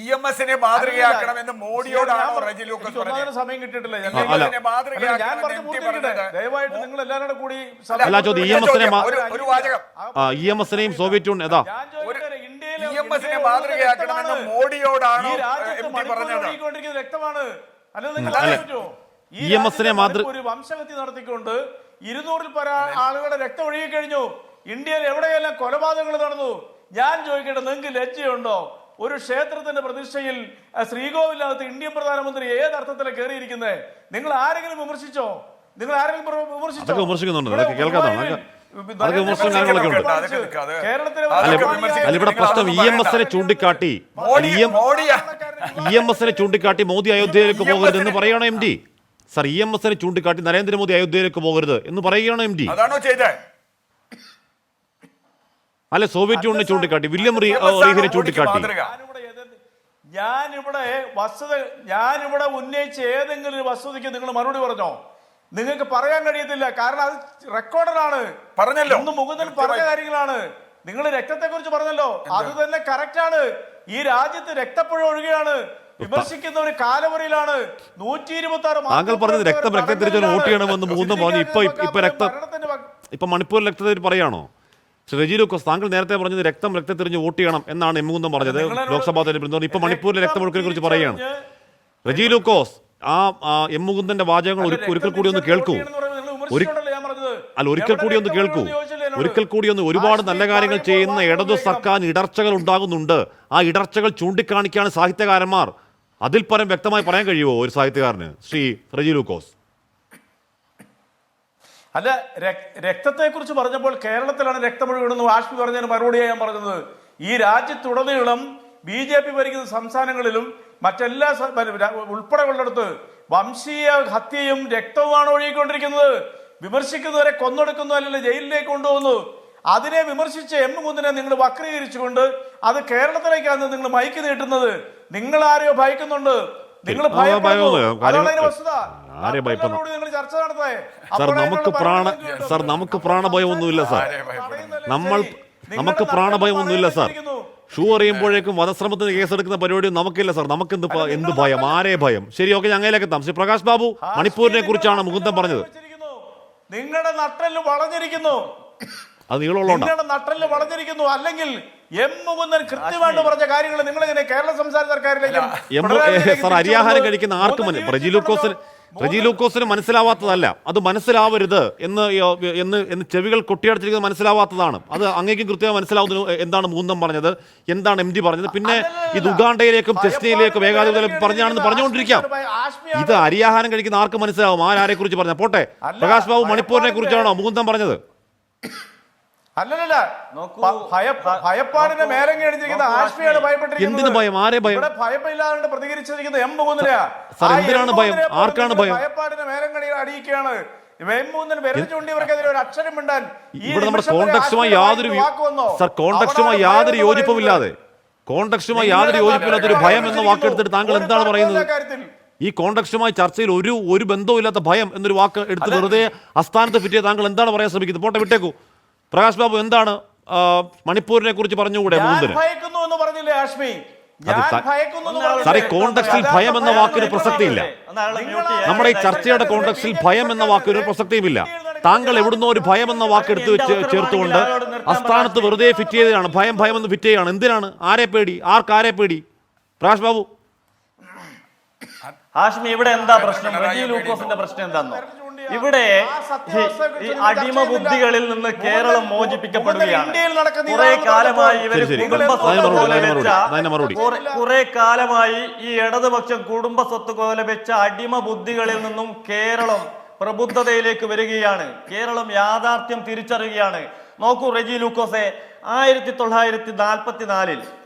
D: EMS-നെ മാതൃകയാക്കണമെന്ന് മോഡിയോടാണോ റജി ലൂക്കോസ് പറഞ്ഞത്?
E: സമയം കിട്ടിയിട്ടില്ല.
B: EMS-നെയും സോവിയറ്റ് യൂണിയൻ
D: EMS-നെ മാതൃകയാക്കണമെന്ന് മോഡിയോടാണോ പറഞ്ഞത്?
E: രക്തമാണ്
B: EMS-നെ
E: ഒരു വംശഹത്യ നടത്തിക്കൊണ്ട് 200-ൽ പരം ആളുകളുടെ രക്തം ഒഴുകി കഴിഞ്ഞു. ഇന്ത്യയിൽ എവിടെയെല്ലാം കൊലപാതകങ്ങൾ നടന്നു. ഞാൻ ചോദിക്കട്ടെ, നിങ്ങൾക്ക് ലജ്ജയുണ്ടോ? ഒരു ക്ഷേത്രത്തിന്റെ പ്രതിഷ്ഠയിൽ ശ്രീകോവിലകത്ത് ഇന്ത്യൻ പ്രധാനമന്ത്രി ഏതർത്ഥത്തിലാണ് കയറിയിരിക്കുന്നത്? നിങ്ങൾ ആരെങ്കിലും വിമർശിച്ചോ? നിങ്ങൾ ആരെങ്കിലും
B: ഇവിടെ പ്രശ്നം EMS-നെ ചൂണ്ടിക്കാട്ടി മോദി അയോധ്യയിലേക്ക് പോകരുത് എന്ന് പറയണോ എം ഡി? സർ, EMS-നെ ചൂണ്ടിക്കാട്ടി നരേന്ദ്രമോദി അയോധ്യയിലേക്ക് പോകരുത് എന്ന് പറയുകയാണോ എം ഡി? അല്ലെ സോവിയറ്റ് യൂണിയനെ ചൂണ്ടിക്കാട്ടി, വില്യം റീഹിനെ ചൂണ്ടിക്കാട്ടി?
E: ഞാനിവിടെ ഉന്നയിച്ച ഏതെങ്കിലും ഒരു വസ്തുതയ്ക്ക് നിങ്ങൾ മറുപടി പറഞ്ഞോ? നിങ്ങൾക്ക് പറയാൻ കഴിയത്തില്ല, കാരണം അത് റെക്കോർഡറാണ്. പറഞ്ഞല്ലോ, ഇന്ന് മുകുന്ദൻ പറഞ്ഞ കാര്യങ്ങളാണ്. നിങ്ങൾ രക്തത്തെ കുറിച്ച് പറഞ്ഞല്ലോ, അത് തന്നെ കറക്റ്റാണ്. ഈ രാജ്യത്ത് രക്തപ്പുഴ ഒഴുകുകയാണ്. വിമർശിക്കുന്ന ഒരു കാലവറിയിലാണ് 126.
B: താങ്കൾ പറഞ്ഞത് രക്തത്തിരിച്ച് വോട്ട് ചെയ്യണമെന്ന് മുകുന്ദൻ പറഞ്ഞു. ഇപ്പൊ മണിപ്പൂരിൽ രക്തത്തിൽ പറയാണോ? റജി ലൂക്കോസ്, താങ്കൾ നേരത്തെ പറഞ്ഞത് രക്തത്തിരിഞ്ഞ് വോട്ട് ചെയ്യണം എന്നാണ് എം മുകുന്ദൻ പറഞ്ഞത് ലോക്സഭാ തെരഞ്ഞെടുപ്പിൽ. ഇപ്പൊ മണിപ്പൂരിലെ രക്തമൊഴുക്കിനെ കുറിച്ച് പറയുകയാണ്. റജി ലൂക്കോസ്, ആ എം മുകുന്ദന്റെ വാചകങ്ങൾ ഒരിക്കൽ കൂടി ഒന്ന് കേൾക്കൂ. ഒരിക്കൽ കൂടി ഒന്ന് ഒരുപാട് നല്ല കാര്യങ്ങൾ ചെയ്യുന്ന ഇടതു സർക്കാർ ഇടർച്ചകൾ ഉണ്ടാകുന്നുണ്ട്. ആ ഇടർച്ചകൾ ചൂണ്ടിക്കാണിക്കാണ് സാഹിത്യകാരന്മാർ. അതിൽ പരം വ്യക്തമായി പറയാൻ കഴിയുമോ ഒരു സാഹിത്യകാരന്? ശ്രീ റജി ലൂക്കോസ്.
E: അല്ല, രക്തത്തെ കുറിച്ച് പറഞ്ഞപ്പോൾ കേരളത്തിലാണ് രക്തമൊഴുകുന്നത് ആഷ്മി പറഞ്ഞതിന് മറുപടിയായി ഞാൻ പറഞ്ഞത്. ഈ രാജ്യത്തുടനീളം BJP ഭരിക്കുന്ന സംസ്ഥാനങ്ങളിലും മറ്റെല്ലാ ഉൾപ്പെടെ ഉള്ളിടത്ത് വംശീയ ഹത്യയും രക്തവുമാണ് ഒഴുകിക്കൊണ്ടിരിക്കുന്നത്. വിമർശിക്കുന്നവരെ കൊന്നൊടുക്കുന്നു, അല്ലെങ്കിൽ ജയിലിലേക്ക് കൊണ്ടുപോകുന്നു. അതിനെ വിമർശിച്ച് എം മുകുന്ദനെ നിങ്ങൾ വക്രീകരിച്ചുകൊണ്ട് അത് കേരളത്തിലേക്കാണ് നിങ്ങൾ മൈക്ക് നീട്ടുന്നത്. നിങ്ങൾ ആരെയോ ഭയക്കുന്നുണ്ട്, നിങ്ങൾ ഭയപ്പെടുന്നു. അതാണ് അതിന്റെ വസ്തുത. നിങ്ങൾ ചർച്ച നടത്തേ.
B: നമുക്ക് പ്രാണഭയമൊന്നുമില്ല സാർ. നമുക്ക് പ്രാണഭയമൊന്നുമില്ല സാർ. ഷൂ അറിയുമ്പോഴേക്കും വധശ്രമത്തിന് കേസെടുക്കുന്ന പരിപാടി നമുക്കില്ല സാർ. നമുക്ക് എന്ത് ഭയം? ആരെ ഭയം? ശരി, ഓക്കെ, ഞങ്ങളിലേക്ക് എത്താം. ശ്രീ പ്രകാശ് ബാബു, മണിപ്പൂരിനെ കുറിച്ചാണ് മുകുന്ദൻ പറഞ്ഞത്.
E: നിങ്ങളുടെ നട്ടെല്ല് വളഞ്ഞിരിക്കുന്നു.
B: അത് നീളമുള്ളതുകൊണ്ട്
E: നിങ്ങളുടെ നട്ടെല്ല് വളഞ്ഞിരിക്കുന്നു. അല്ലെങ്കിൽ എം മുകുന്ദൻ കൃത്യമായിട്ട് പറഞ്ഞ കാര്യങ്ങൾ നിങ്ങൾ ഇങ്ങനെ കേരള സംസ്ഥാന സർക്കാരിലേക്ക്
B: സാർ, അരിയാഹാരം കഴിക്കുന്ന ആർക്കും റജി ലൂക്കോസിന് റെജി ലൂക്കോസിന് മനസ്സിലാവാത്തതല്ല, അത് മനസ്സിലാവരുത് എന്ന് ചെവികൾ കൊട്ടിയടച്ചിരിക്കുന്നത് മനസ്സിലാവാത്തതാണ്. അത് അങ്ങേക്കും കൃത്യമായി മനസ്സിലാവുന്ന എന്താണ് മൂന്നം പറഞ്ഞത്, എന്താണ് MD പറഞ്ഞത്. പിന്നെ ഇത് ഉഗാണ്ടയിലേക്കും ചെസ്നിയയിലേക്കും ഏകാധിപത്യം പറഞ്ഞാണെന്ന് പറഞ്ഞുകൊണ്ടിരിക്കാം. ഇത് അരിയാഹാരം കഴിക്കുന്ന ആർക്ക് മനസ്സിലാവും ആരെ കുറിച്ച് പറഞ്ഞ? പോട്ടെ, പ്രകാശ് ബാബു മണിപ്പൂരിനെ കുറിച്ചാണോ മൂന്നം പറഞ്ഞത്?
E: അല്ലല്ല, ഭയപ്പാടിന്റെ മേലങ്ങി അടിച്ചിരിക്കുന്ന ആശ്മിയാണ് ഭയപ്പെട്ടിരിക്കുന്നത്.
B: എന്തിനു ഭയം? ആരെ ഭയം?
E: ഭയമില്ലാതെ പ്രതികരിച്ചിരിക്കുന്നത് M3.
B: സാർ, എന്തിനാണ് ഭയം? ആർക്കാണ് ഭയം?
E: ഭയപ്പാടിന്റെ മേലങ്ങടി അടിയിക്കുകയാണ്. M3 വിരൽ ചൂണ്ടിയവർക്കെതിരെ ഒരു അക്ഷരം മിണ്ടാൻ
B: ഇവിടെ നമ്മുടെ കോൺടെക്സ്റ്റുമായി യാതൊരു യോജിപ്പുമില്ലാതെ ഒരു ഭയം എന്ന വാക്കെടുത്തിട്ട് താങ്കൾ എന്താണ് പറയുന്നത്? ഈ കോൺടെക്സ്റ്റുമായി ചർച്ചയിൽ ഒരു ബന്ധവുമില്ലാത്ത ഭയം എന്നൊരു വാക്ക് എടുത്ത് വെറുതെ അസ്ഥാനത്ത് ഫിറ്റ് താങ്കൾ എന്താണ് പറയാൻ ശ്രമിക്കുന്നത്? പോട്ടെ, വിട്ടേക്കൂ. പ്രകാശ് ബാബു, എന്താണ് മണിപ്പൂരിനെ കുറിച്ച് പറഞ്ഞുകൂടെ? സാർ, ഈ കോൺടെക്സ്റ്റിൽ ഭയം എന്ന വാക്കിന് പ്രസക്തിയില്ല. നമ്മുടെ ഈ ചർച്ചയുടെ കോൺടെക്സ്റ്റിൽ ഭയം എന്ന വാക്കിന് പ്രസക്തിയുമില്ല. താങ്കൾ എവിടുന്നോ ഒരു ഭയം എന്ന വാക്കെടുത്ത് ചേർത്തുകൊണ്ട് അസ്ഥാനത്ത് വെറുതെ ഫിറ്റ് ചെയ്തതാണ്. ഭയം എന്ന് ഫിറ്റ് ചെയ്യുകയാണ്. എന്തിനാണ്? ആരെ പേടി? ആരെ പേടി? പ്രകാശ് ബാബു,
G: ഹാഷ്മി, ഇവിടെ എന്താ പ്രശ്നം? റെജി ലൂക്കോസിന്റെ പ്രശ്നം എന്താണോ? ഇവിടെ ഈ അടിമ ബുദ്ധികളിൽ നിന്ന് കേരളം മോചിപ്പിക്കപ്പെടുകയാണ്. കുറെ കാലമായി ഇവര് കുറെ കാലമായി ഈ ഇടതുപക്ഷം കുടുംബ സ്വത്ത് പോലെ വെച്ച അടിമ ബുദ്ധികളിൽ നിന്നും കേരളം പ്രബുദ്ധതയിലേക്ക് വരികയാണ്. കേരളം യാഥാർത്ഥ്യം തിരിച്ചറിയുകയാണ്. നോക്കൂ റെജി ലൂക്കോസെ, 1944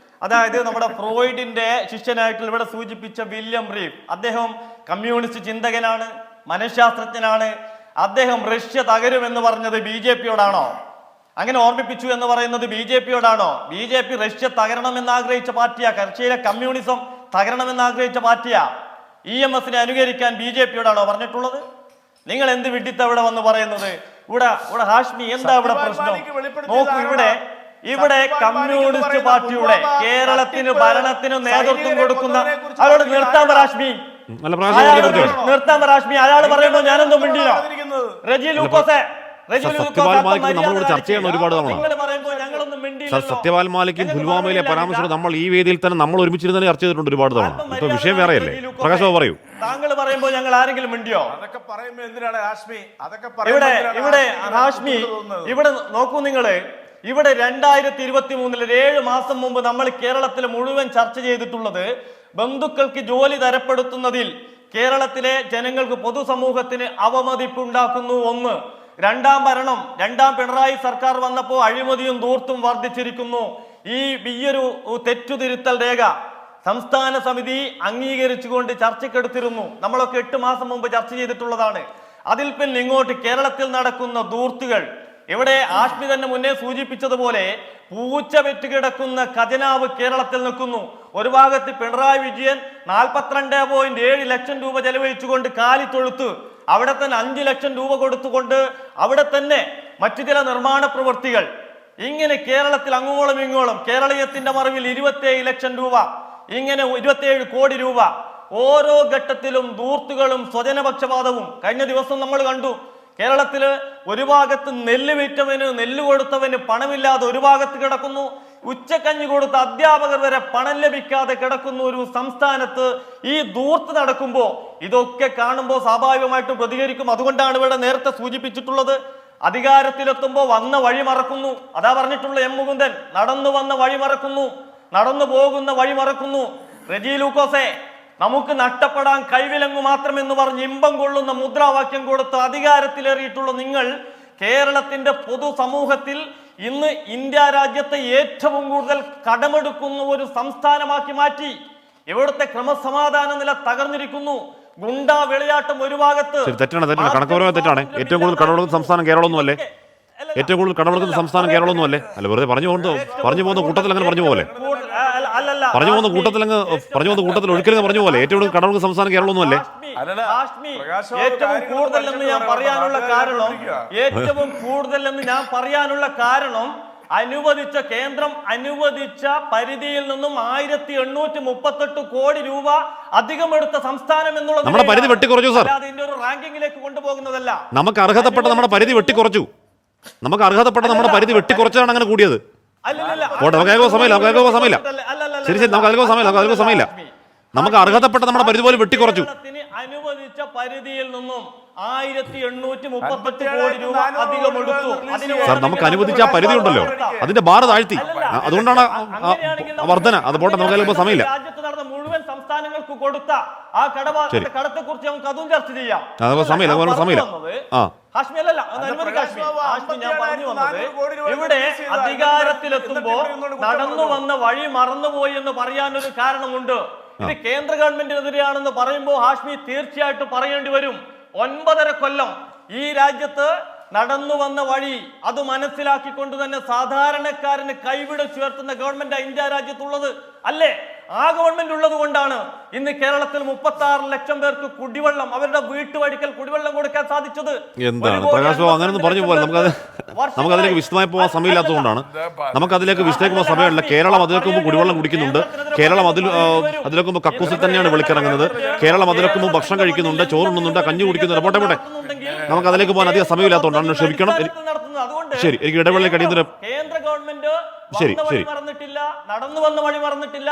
G: അതായത് നമ്മുടെ ഫ്രോയിഡിന്റെ ശിഷ്യനായിട്ടുള്ള ഇവിടെ സൂചിപ്പിച്ച വില്യം റീഫ്, അദ്ദേഹം കമ്മ്യൂണിസ്റ്റ് ചിന്തകനാണ്, മനഃശാസ്ത്രജ്ഞനാണ്. അദ്ദേഹം റഷ്യ തകരുമെന്ന് പറഞ്ഞത് BJP-യോടാണോ? അങ്ങനെ ഓർമ്മിപ്പിച്ചു എന്ന് പറയുന്നത് BJP-യോടാണോ? BJP റഷ്യ തകരണമെന്ന് ആഗ്രഹിച്ച പാർട്ടിയാ. റഷ്യയിലെ കമ്മ്യൂണിസം തകരണമെന്ന് ആഗ്രഹിച്ച പാർട്ടിയാ. EMS-നെ അനുകരിക്കാൻ BJP-യോടാണോ പറഞ്ഞിട്ടുള്ളത്? നിങ്ങൾ എന്ത് വിഡിത്ത ഇവിടെ വന്ന് പറയുന്നത്? ഇവിടെ ഹാഷ്മി, എന്താ ഇവിടെ പ്രശ്നം? നോക്കൂ, ഇവിടെ കമ്മ്യൂണിസ്റ്റ് പാർട്ടിയുടെ കേരളത്തിന് ഭരണത്തിന് നേതൃത്വം കൊടുക്കുന്ന അവരോട് നിർത്താൻ പറ ഹാഷ്മി, നിർത്താൻ പറ ഹാഷ്മി. അയാൾ പറയുമ്പോൾ ഞാനെന്തോ മിണ്ടിയോ? റെജി ലൂക്കോസെ,
B: സത്യപാൽ മാലിക്കും പുൽവാമയിലെ പരാമർശം നമ്മൾ ഈ വേദിയിൽ തന്നെ നമ്മൾ ഒരുമിച്ചിരുന്ന് ചർച്ച ചെയ്തിട്ടുണ്ട് ഒരുപാട് തവണ. ഇപ്പൊ വിഷയം വേറെയല്ലേ? പ്രകാശ് ബാബു പറയൂ.
G: താങ്കൾ പറയുമ്പോൾ ഞങ്ങൾ ആരെങ്കിലും മിണ്ടിയോ?
E: അതൊക്കെ പറയുമ്പോൾ എന്തിനാണ് ഹാഷ്മി?
G: ഇവിടെ ഹാഷ്മി, ഇവിടെ നോക്കൂ നിങ്ങള്, ഇവിടെ 2023 7 മാസം മുമ്പ് നമ്മൾ കേരളത്തിൽ മുഴുവൻ ചർച്ച ചെയ്തിട്ടുള്ളത് ബന്ധുക്കൾക്ക് ജോലി തരപ്പെടുത്തുന്നതിൽ കേരളത്തിലെ ജനങ്ങൾക്ക് പൊതുസമൂഹത്തിന് അവമതിപ്പുണ്ടാക്കുന്നു. ഒന്ന്. രണ്ടാം പിണറായി സർക്കാർ വന്നപ്പോൾ അഴിമതിയും ധൂർത്തും വർദ്ധിച്ചിരിക്കുന്നു. ഈയൊരു തെറ്റുതിരുത്തൽ രേഖ സംസ്ഥാന സമിതി അംഗീകരിച്ചുകൊണ്ട് ചർച്ചയ്ക്കെടുത്തിരുന്നു. നമ്മളൊക്കെ 8 മാസം മുമ്പ് ചർച്ച ചെയ്തിട്ടുള്ളതാണ്. അതിൽ പിന്നെ ഇങ്ങോട്ട് കേരളത്തിൽ നടക്കുന്ന ധൂർത്തുകൾ, ഇവിടെ ആഷ്മി തന്നെ മുന്നേ സൂചിപ്പിച്ചതുപോലെ പൂച്ച വെറ്റുകിടക്കുന്ന ഖജനാവ് കേരളത്തിൽ നിൽക്കുന്നു. ഒരു ഭാഗത്ത് പിണറായി വിജയൻ 42.7 ലക്ഷം രൂപ ചെലവഴിച്ചുകൊണ്ട് കാലിത്തൊഴുത്ത്, അവിടെ തന്നെ 5 ലക്ഷം രൂപ കൊടുത്തുകൊണ്ട് അവിടെ തന്നെ മറ്റു ചില നിർമ്മാണ പ്രവൃത്തികൾ, ഇങ്ങനെ കേരളത്തിൽ അങ്ങോളം ഇങ്ങോളം കേരളീയത്തിന്റെ മറവിൽ 27 ലക്ഷം രൂപ, ഇങ്ങനെ 27 കോടി രൂപ. ഓരോ ഘട്ടത്തിലും ധൂർത്തുകളും സ്വജനപക്ഷപാതവും. കഴിഞ്ഞ ദിവസം നമ്മൾ കണ്ടു, കേരളത്തില് ഒരു ഭാഗത്ത് നെല്ല് വിറ്റവന്, നെല്ല് കൊടുത്തവന് പണമില്ലാതെ ഒരു ഭാഗത്ത് കിടക്കുന്നു, ഉച്ചക്കഞ്ഞി കൊടുത്ത അധ്യാപകർ വരെ പണം ലഭിക്കാതെ കിടക്കുന്ന ഒരു സംസ്ഥാനത്ത് ഈ ധൂർത്ത് നടക്കുമ്പോൾ ഇതൊക്കെ കാണുമ്പോൾ സ്വാഭാവികമായിട്ടും പ്രതികരിക്കും. അതുകൊണ്ടാണ് ഇവിടെ നേരത്തെ സൂചിപ്പിച്ചിട്ടുള്ളത്, അധികാരത്തിലെത്തുമ്പോൾ വന്ന വഴി മറക്കുന്നു. അതാ പറഞ്ഞിട്ടുള്ള M. മുകുന്ദൻ, നടന്നു വന്ന വഴി മറക്കുന്നു, നടന്നു പോകുന്ന വഴി മറക്കുന്നു. റെജി ലൂക്കോസെ, നമുക്ക് നഷ്ടപ്പെടാൻ കൈവിലങ്ങു മാത്രമെന്ന് പറഞ്ഞ് ഇമ്പം കൊള്ളുന്ന മുദ്രാവാക്യം കൊടുത്ത് അധികാരത്തിലേറിയിട്ടുള്ള നിങ്ങൾ കേരളത്തിന്റെ പൊതുസമൂഹത്തിൽ ഇന്ന് ഇന്ത്യ രാജ്യത്തെ ഏറ്റവും കൂടുതൽ കടമെടുക്കുന്ന ഒരു സംസ്ഥാനമാക്കി മാറ്റി. ഇവിടുത്തെ ക്രമസമാധാന നില തകർന്നിരിക്കുന്നു. ഗുണ്ടാ വിളയാട്ടം ഒരു ഭാഗത്ത്.
B: തെറ്റാണ്. കണക്കുപരമായി ഏറ്റവും കൂടുതൽ കടമെടുക്കുന്ന സംസ്ഥാനം കേരളമൊന്നും അല്ലേ? ഏറ്റവും കൂടുതൽ കടമെടുക്കുന്ന സംസ്ഥാനം കേരളമൊന്നും അല്ലേ? അല്ല, വെറുതെ പറഞ്ഞു പോകുന്ന കൂട്ടത്തിൽ അങ്ങനെ പറഞ്ഞു പോലെ പറഞ്ഞു പോകുന്ന കൂട്ടത്തിൽ ഒരിക്കലും പറഞ്ഞു പോലെ ഏറ്റവും കൂടുതൽ കടമെടുക്കുന്ന സംസ്ഥാനം കേരളമൊന്നും അല്ലേ?
G: ഏറ്റവും കൂടുതൽ എന്ന് ഞാൻ പറയാനുള്ള കാരണം കേന്ദ്രം അനുവദിച്ച പരിധിയിൽ നിന്നും 1838 കോടി രൂപ അധികം എടുത്ത സംസ്ഥാനം എന്നുള്ളത്
B: നമ്മുടെ പരിധി വെട്ടിക്കുറച്ചു സാർ.
G: അതിന്റെ ഒരു റാങ്കിങ്ങിലേക്ക് കൊണ്ടുപോകുന്നതല്ല.
B: നമുക്ക് അർഹതപ്പെട്ട നമ്മുടെ പരിധി വെട്ടിക്കുറച്ചു. നമ്മുടെ പരിധി വെട്ടിക്കുറച്ചാണ് അങ്ങനെ കൂടിയത്. നമുക്ക് അർഹതപ്പെട്ട നമ്മുടെ പരിധി പോലും വെട്ടിക്കുറച്ചു.
G: അനുവദിച്ച അനുവദിച്ച പരിധിയിൽ നിന്നും 1838 കോടി രൂപ അധികം എടുത്തു.
B: സാർ, നമുക്ക് അനുവദിച്ച ആ പരിധി ഉണ്ടല്ലോ, അതിന്റെ ബാർ താഴ്ത്തി, അതുകൊണ്ടാണ് വർധന. അത് പോട്ടെ, നമുക്ക് സമയമില്ല.
G: രാജ്യത്ത് നടന്ന മുഴുവൻ സംസ്ഥാനങ്ങൾക്ക് കൊടുത്ത ആ കടത്തെ കുറിച്ച് നമുക്ക് അതും ചർച്ച ചെയ്യാം.
B: സമയമില്ല.
G: ഹാഷ്മി അല്ലല്ല, ഹാഷ്മി ഞാൻ പറഞ്ഞു വന്നത്, ഇവിടെ അധികാരത്തിലെത്തുമ്പോ നടന്നു വന്ന വഴി മറന്നുപോയി എന്ന് പറയാനൊരു കാരണമുണ്ട്. ഇത് കേന്ദ്ര ഗവൺമെന്റിനെതിരെയാണെന്ന് പറയുമ്പോൾ ഹാഷ്മി തീർച്ചയായിട്ടും പറയേണ്ടി വരും. 9.5 കൊല്ലം ഈ രാജ്യത്ത് നടന്നു വന്ന വഴി അത് മനസ്സിലാക്കിക്കൊണ്ട് തന്നെ സാധാരണക്കാരന് കൈവിടച്ചുയർത്തുന്ന ഗവൺമെന്റ് ഇന്ത്യ രാജ്യത്തുള്ളത് അല്ലേ? ആ ഗവൺമെന്റ് ഉള്ളത് കൊണ്ടാണ് ഇന്ന് കേരളത്തിൽ 36 ലക്ഷം പേർക്ക് കുടിവെള്ളം, അവരുടെ വീട്ടുവഴിക്കൽ കുടിവെള്ളം കൊടുക്കാൻ സാധിച്ചത്.
B: എന്താണ് പ്രകാശ് ബാബു അങ്ങനെ പറഞ്ഞു പോലെ നമുക്കതിലേക്ക് വിശദമായി പോകാൻ സമയമില്ലാത്തതുകൊണ്ടാണ്. നമുക്കതിലേക്ക് വിശദമായി പോകാൻ സമയമില്ല. കേരളം അതിലേക്ക് മുമ്പ് കുടിവെള്ളം കുടിക്കുന്നുണ്ട്. കേരളം അതിലേക്ക് മുമ്പ് കക്കൂസിൽ തന്നെയാണ് വിളിക്കിറങ്ങുന്നത്. കേരളം അതിലേക്ക് മുമ്പ് ഭക്ഷണം കഴിക്കുന്നുണ്ട്, ചോറുണ്ണുന്നുണ്ട്, കഞ്ഞി കുടിക്കുന്നുണ്ട്. പോട്ടെ, നമുക്ക് അതിലേക്ക് പോകാൻ അധികം സമയമില്ലാത്തതുകൊണ്ടാണ്. ക്ഷമിക്കണം. ശരി, എനിക്ക് ഇടവേളയിൽ കഴിയുന്ന
G: കേന്ദ്ര ഗവൺമെന്റ് മറന്നിട്ടില്ല, നടന്നു വന്ന വഴി മറന്നിട്ടില്ല,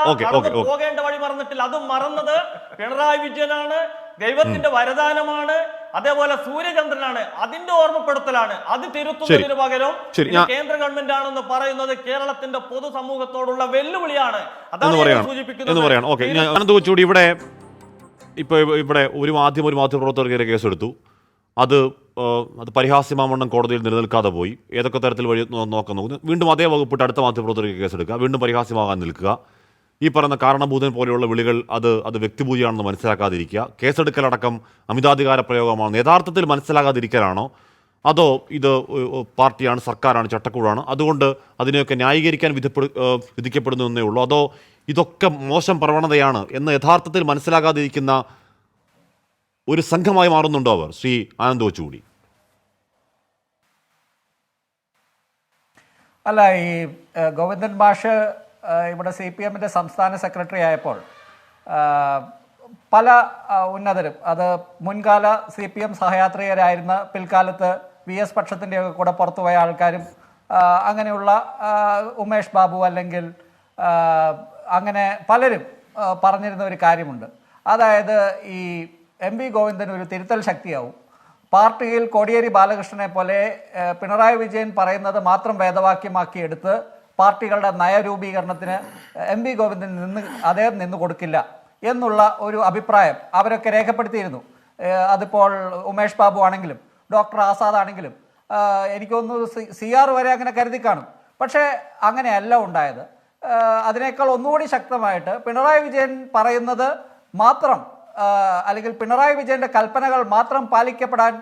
G: പോകേണ്ട വഴി മറന്നിട്ടില്ല. അത് മറന്നത് പിണറായി വിജയനാണ്, ദൈവത്തിന്റെ വരദാനമാണ്, അതേപോലെ സൂര്യചന്ദ്രനാണ്. അതിന്റെ ഓർമ്മപ്പെടുത്തലാണ്. അത് തിരുത്തുന്നതിന് പകരം കേന്ദ്ര ഗവൺമെന്റ് ആണെന്ന് പറയുന്നത് കേരളത്തിന്റെ പൊതുസമൂഹത്തോടുള്ള വെല്ലുവിളിയാണ്. അതാണ് സൂചിപ്പിക്കുന്നത്.
B: ഇവിടെ ഒരു മാധ്യമപ്രവർത്തകർക്കെതിരെ കേസെടുത്തു. അത് പരിഹാസ്യമാവണ്ണം കോടതിയിൽ നിലനിൽക്കാതെ പോയി. ഏതൊക്കെ തരത്തിൽ വഴി നോക്കുന്നു. വീണ്ടും അതേ വകുപ്പിട്ട് അടുത്ത മാധ്യമപ്രവർത്തകർക്ക് കേസെടുക്കുക, വീണ്ടും പരിഹാസ്യമാകാൻ നിൽക്കുക. ഈ പറയുന്ന കാരണഭൂതൻ പോലെയുള്ള വിളികൾ അത് വ്യക്തിപൂജയാണെന്ന് മനസ്സിലാക്കാതിരിക്കുക. കേസെടുക്കലടക്കം അമിതാധികാര പ്രയോഗമാണ് യഥാർത്ഥത്തിൽ മനസ്സിലാകാതിരിക്കലാണോ, അതോ ഇത് പാർട്ടിയാണ്, സർക്കാരാണ്, ചട്ടക്കൂടാണ്, അതുകൊണ്ട് അതിനെയൊക്കെ ന്യായീകരിക്കാൻ വിധിക്കപ്പെടുന്നേ ഉള്ളൂ, അതോ ഇതൊക്കെ മോശം പ്രവണതയാണ് എന്ന് യഥാർത്ഥത്തിൽ മനസ്സിലാകാതിരിക്കുന്ന ഒരു സംഘമായി മാറുന്നുണ്ടോ അവർ? ശ്രീ ആനന്ദ് കൊച്ചുകൂടി.
H: അല്ല, ഈ ഗോവിന്ദൻ മാഷ് ഇവിടെ CPM-ന്റെ സംസ്ഥാന സെക്രട്ടറി ആയപ്പോൾ പല ഉന്നതരും, അത് മുൻകാല CPM സഹയാത്രികരായിരുന്ന, പിൽക്കാലത്ത് VS പക്ഷത്തിൻ്റെ കൂടെ പുറത്തുപോയ ആൾക്കാരും, അങ്ങനെയുള്ള ഉമേഷ് ബാബു അല്ലെങ്കിൽ അങ്ങനെ പലരും പറഞ്ഞിരുന്ന ഒരു കാര്യമുണ്ട്. അതായത് ഈ MV ഗോവിന്ദൻ ഒരു തിരുത്തൽ ശക്തിയാവും. പാർട്ടിയിൽ കോടിയേരി ബാലകൃഷ്ണനെ പോലെ പിണറായി വിജയൻ പറയുന്നത് മാത്രം വേദവാക്യമാക്കി എടുത്ത് പാർട്ടികളുടെ നയരൂപീകരണത്തിന് MV ഗോവിന്ദൻ അദ്ദേഹം നിന്ന് കൊടുക്കില്ല എന്നുള്ള ഒരു അഭിപ്രായം അവരൊക്കെ രേഖപ്പെടുത്തിയിരുന്നു. അതിപ്പോൾ ഉമേഷ് ബാബു ആണെങ്കിലും ഡോക്ടർ ആസാദ് ആണെങ്കിലും എനിക്കൊന്ന് CR വരെ അങ്ങനെ കരുതി കാണും. പക്ഷേ അങ്ങനെയല്ല ഉണ്ടായത്. അതിനേക്കാൾ ഒന്നുകൂടി ശക്തമായിട്ട് പിണറായി വിജയൻ പറയുന്നത് മാത്രം, അല്ലെങ്കിൽ പിണറായി വിജയന്റെ കൽപ്പനകൾ മാത്രം പാലിക്കപ്പെടാൻ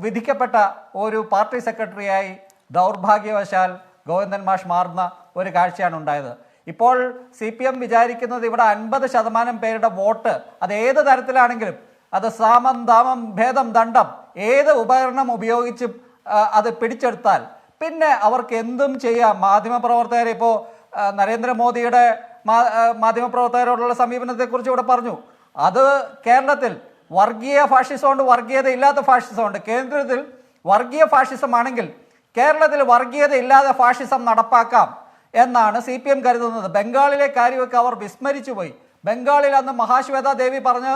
H: വിധിക്കപ്പെട്ട ഒരു പാർട്ടി സെക്രട്ടറിയായി ദൗർഭാഗ്യവശാൽ ഗോവിന്ദൻ മാഷ് മാറുന്ന ഒരു കാഴ്ചയാണ് ഉണ്ടായത്. ഇപ്പോൾ CPM വിചാരിക്കുന്നത് ഇവിടെ 50% പേരുടെ വോട്ട്, അത് ഏത് തരത്തിലാണെങ്കിലും, അത് സാമം ദാമം ഭേദം ദണ്ഡം ഏത് ഉപകരണം ഉപയോഗിച്ചും അത് പിടിച്ചെടുത്താൽ പിന്നെ അവർക്ക് എന്തും ചെയ്യാം. മാധ്യമപ്രവർത്തകർ ഇപ്പോൾ നരേന്ദ്രമോദിയുടെ മാധ്യമപ്രവർത്തകരോടുള്ള സമീപനത്തെക്കുറിച്ച് ഇവിടെ പറഞ്ഞു. അത് കേരളത്തിൽ വർഗീയ ഫാഷിസമുണ്ട്, വർഗീയത ഇല്ലാത്ത ഫാഷിസമുണ്ട്. കേന്ദ്രത്തിൽ വർഗീയ ഫാഷിസമാണെങ്കിൽ കേരളത്തിൽ വർഗീയത ഇല്ലാതെ ഫാഷിസം നടപ്പാക്കാം എന്നാണ് CPM കരുതുന്നത്. ബംഗാളിലെ കാര്യമൊക്കെ അവർ വിസ്മരിച്ചു പോയി. ബംഗാളിൽ അന്ന് മഹാശ്വേത ദേവി പറഞ്ഞ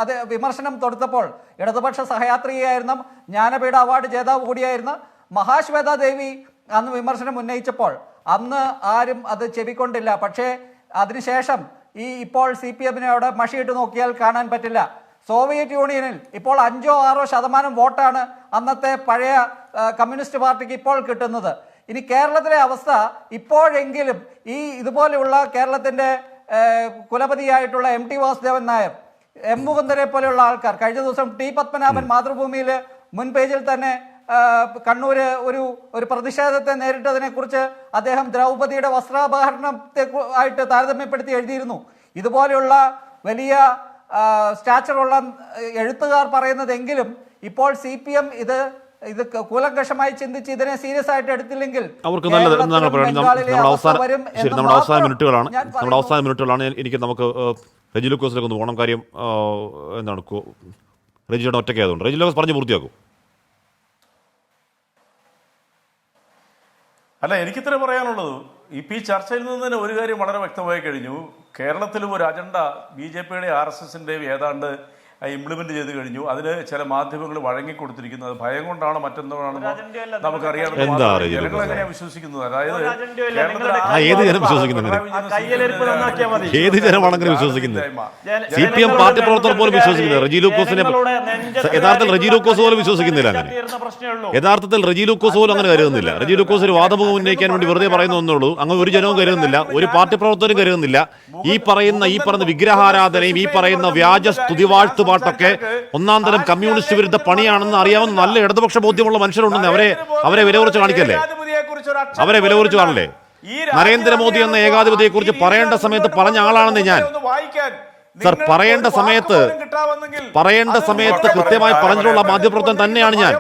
H: അത് വിമർശനം തൊടുത്തപ്പോൾ ഇടതുപക്ഷ സഹയാത്രികയായിരുന്ന ജ്ഞാനപീഠ അവാർഡ് ജേതാവ് കൂടിയായിരുന്ന മഹാശ്വേത ദേവി അന്ന് വിമർശനം ഉന്നയിച്ചപ്പോൾ അന്ന് ആരും അത് ചെവിക്കൊണ്ടില്ല. പക്ഷേ അതിനുശേഷം ഇപ്പോൾ CPM-നെ അവിടെ മഷിയിട്ട് നോക്കിയാൽ കാണാൻ പറ്റില്ല. സോവിയറ്റ് യൂണിയനിൽ ഇപ്പോൾ 5-6% വോട്ടാണ് അന്നത്തെ പഴയ കമ്മ്യൂണിസ്റ്റ് പാർട്ടിക്ക് ഇപ്പോൾ കിട്ടുന്നത്. ഇനി കേരളത്തിലെ അവസ്ഥ ഇപ്പോഴെങ്കിലും ഇതുപോലെയുള്ള കേരളത്തിൻ്റെ കുലപതിയായിട്ടുള്ള MT വാസുദേവൻ നായർ, M മുകുന്ദനെ പോലെയുള്ള ആൾക്കാർ, കഴിഞ്ഞ ദിവസം T പത്മനാഭൻ മാതൃഭൂമിയിൽ മുൻ പേജിൽ തന്നെ കണ്ണൂര് ഒരു പ്രതിഷേധത്തെ നേരിട്ടതിനെക്കുറിച്ച് അദ്ദേഹം ദ്രൗപദിയുടെ വസ്ത്രാപഹരണത്തെ ആയിട്ട് താരതമ്യപ്പെടുത്തി എഴുതിയിരുന്നു. ഇതുപോലെയുള്ള വലിയ സ്റ്റാച്ചറുള്ള എഴുത്തുകാർ പറയുന്നതെങ്കിലും ഇപ്പോൾ CPM ഇത് കൂലങ്കഷമായി ചിന്തിച്ച് ഇതിനെ സീരിയസ് ആയിട്ട് എടുത്തില്ലെങ്കിൽ
B: അവർക്ക് നല്ലത്. നമ്മുടെ അവസാന മിനിറ്റുകളാണ്. നമുക്ക് റെജി ലൂക്കോസിലേക്ക് ഒന്ന് പോകണം. കാര്യം എന്താണ്, റെജിയുടെ ഒറ്റയ്ക്കായതുകൊണ്ട് റെജി ലൂക്കോസ് പറഞ്ഞ് പൂർത്തിയാക്കും.
E: അല്ല, എനിക്കിത്ര പറയാനുള്ളത്, ഇപ്പോൾ ഈ ചർച്ചയിൽ നിന്ന് തന്നെ ഒരു കാര്യം വളരെ വ്യക്തമായി കഴിഞ്ഞു. കേരളത്തിലും ഒരു അജണ്ട BJP-യുടെ RSS-ൻ്റെയും ഏതാണ്ട് ഇംപ്ലിമെന്റ് ചെയ്ത് കഴിഞ്ഞു. അതിന് ചില മാധ്യമങ്ങൾ വഴങ്ങിക്കൊടുത്തിരിക്കുന്നത് ഭയം കൊണ്ടാണോ മറ്റെന്താണെന്നോ നമുക്കറിയാം. ജനങ്ങൾ എങ്ങനെയാണ് വിശ്വസിക്കുന്നത്? അതായത്
B: ഏത് ജനം വിശ്വസിക്കുന്നത്? ഏത് ജനമാണ് അങ്ങനെ വിശ്വസിക്കുന്നത്? CPM പാർട്ടി പ്രവർത്തകർ പോലും വിശ്വസിക്കുന്നത് റജി ലൂക്കോസിനെ യഥാർത്ഥത്തിൽ റജി ലൂക്കോസ് പോലും വിശ്വസിക്കുന്നില്ല. അങ്ങനെ യഥാർത്ഥത്തിൽ റജി ലൂക്കോസ് പോലും അങ്ങനെ കരുതുന്നില്ല. റജി ലൂക്കോസ് ഒരു വാദമുഖം ഉന്നയിക്കാൻ വേണ്ടി വെറുതെ പറയുന്ന ഒന്നുള്ളൂ. അങ്ങനെ ഒരു ജനവും കരുതുന്നില്ല, ഒരു പാർട്ടി പ്രവർത്തകരും കരുതുന്നില്ല. ഈ പറയുന്ന വിഗ്രഹാരാധനയും ഈ പറയുന്ന വ്യാജ സ്തുതിവാഴ്ത്തുപാട്ടൊക്കെ ഒന്നാം തരം കമ്മ്യൂണിസ്റ്റ് വിരുദ്ധ പണിയാണെന്ന് അറിയാവുന്ന നല്ല ഇടതുപക്ഷ ബോധ്യമുള്ള മനുഷ്യരുണ്ടെന്ന് അവരെ വില കുറച്ച് കാണിക്കല്ലേ? അവരെ വില കുറച്ച് കാണില്ലേ? നരേന്ദ്രമോദി എന്ന ഏകാധിപതിയെക്കുറിച്ച് പറയേണ്ട സമയത്ത് പറഞ്ഞ ആളാണെന്ന് ഞാൻ. സർ, പറയേണ്ട സമയത്ത് കൃത്യമായി പറഞ്ഞിട്ടുള്ള മാധ്യമപ്രവർത്തനം തന്നെയാണ് ഞാൻ.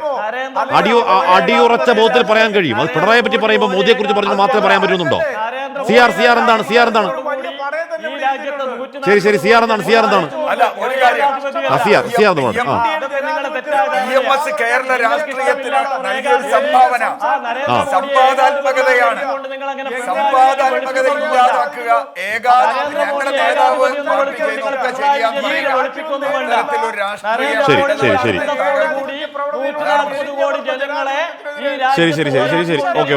B: അടിയുറച്ച ബോധത്തിൽ പറയാൻ കഴിയും. അത് പിണറായിയെ പറ്റി പറയുമ്പോൾ മോദിയെ കുറിച്ച് പറഞ്ഞിട്ട് മാത്രമേ പറയാൻ പറ്റുന്നുണ്ടോ? സിആർ എന്താണ്? ശരി, സിആർ എന്താണ്?
D: കേരള രാഷ്ട്രീയത്തിന് നൽകിയൊരു സംഭാവന സംവാദാത്മകതയാണ്. സംവാദാത്മകത ഇല്ലാതാക്കുക, ഞങ്ങളുടെ നേതാവ് ഒക്കെ ശരിയാന്ന് പറയുക, രാഷ്ട്രീയ
B: ശരി. ഓക്കെ.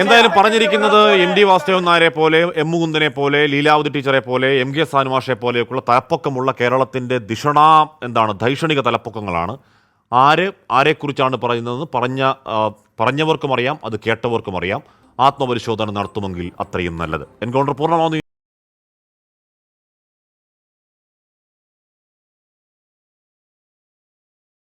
B: എന്തായാലും പറഞ്ഞിരിക്കുന്നത് MD വാസുദേവൻ നായരെ പോലെ, M മുകുന്ദനെ പോലെ, ലീലാവതി ടീച്ചറെ പോലെ, MK സാനുമാഷെ പോലെയൊക്കെയുള്ള തലപ്പൊക്കമുള്ള കേരളത്തിന്റെ ധൈഷണിക തലപ്പൊക്കങ്ങളാണ്. ആരെക്കുറിച്ചാണ് പറയുന്നതെന്ന് പറഞ്ഞവർക്കും അറിയാം, അത് കേട്ടവർക്കും അറിയാം. ആത്മപരിശോധന നടത്തുമെങ്കിൽ അത്രയും നല്ലത്. എൻകൗണ്ടർ പൂർണ്ണമാവുന്നു.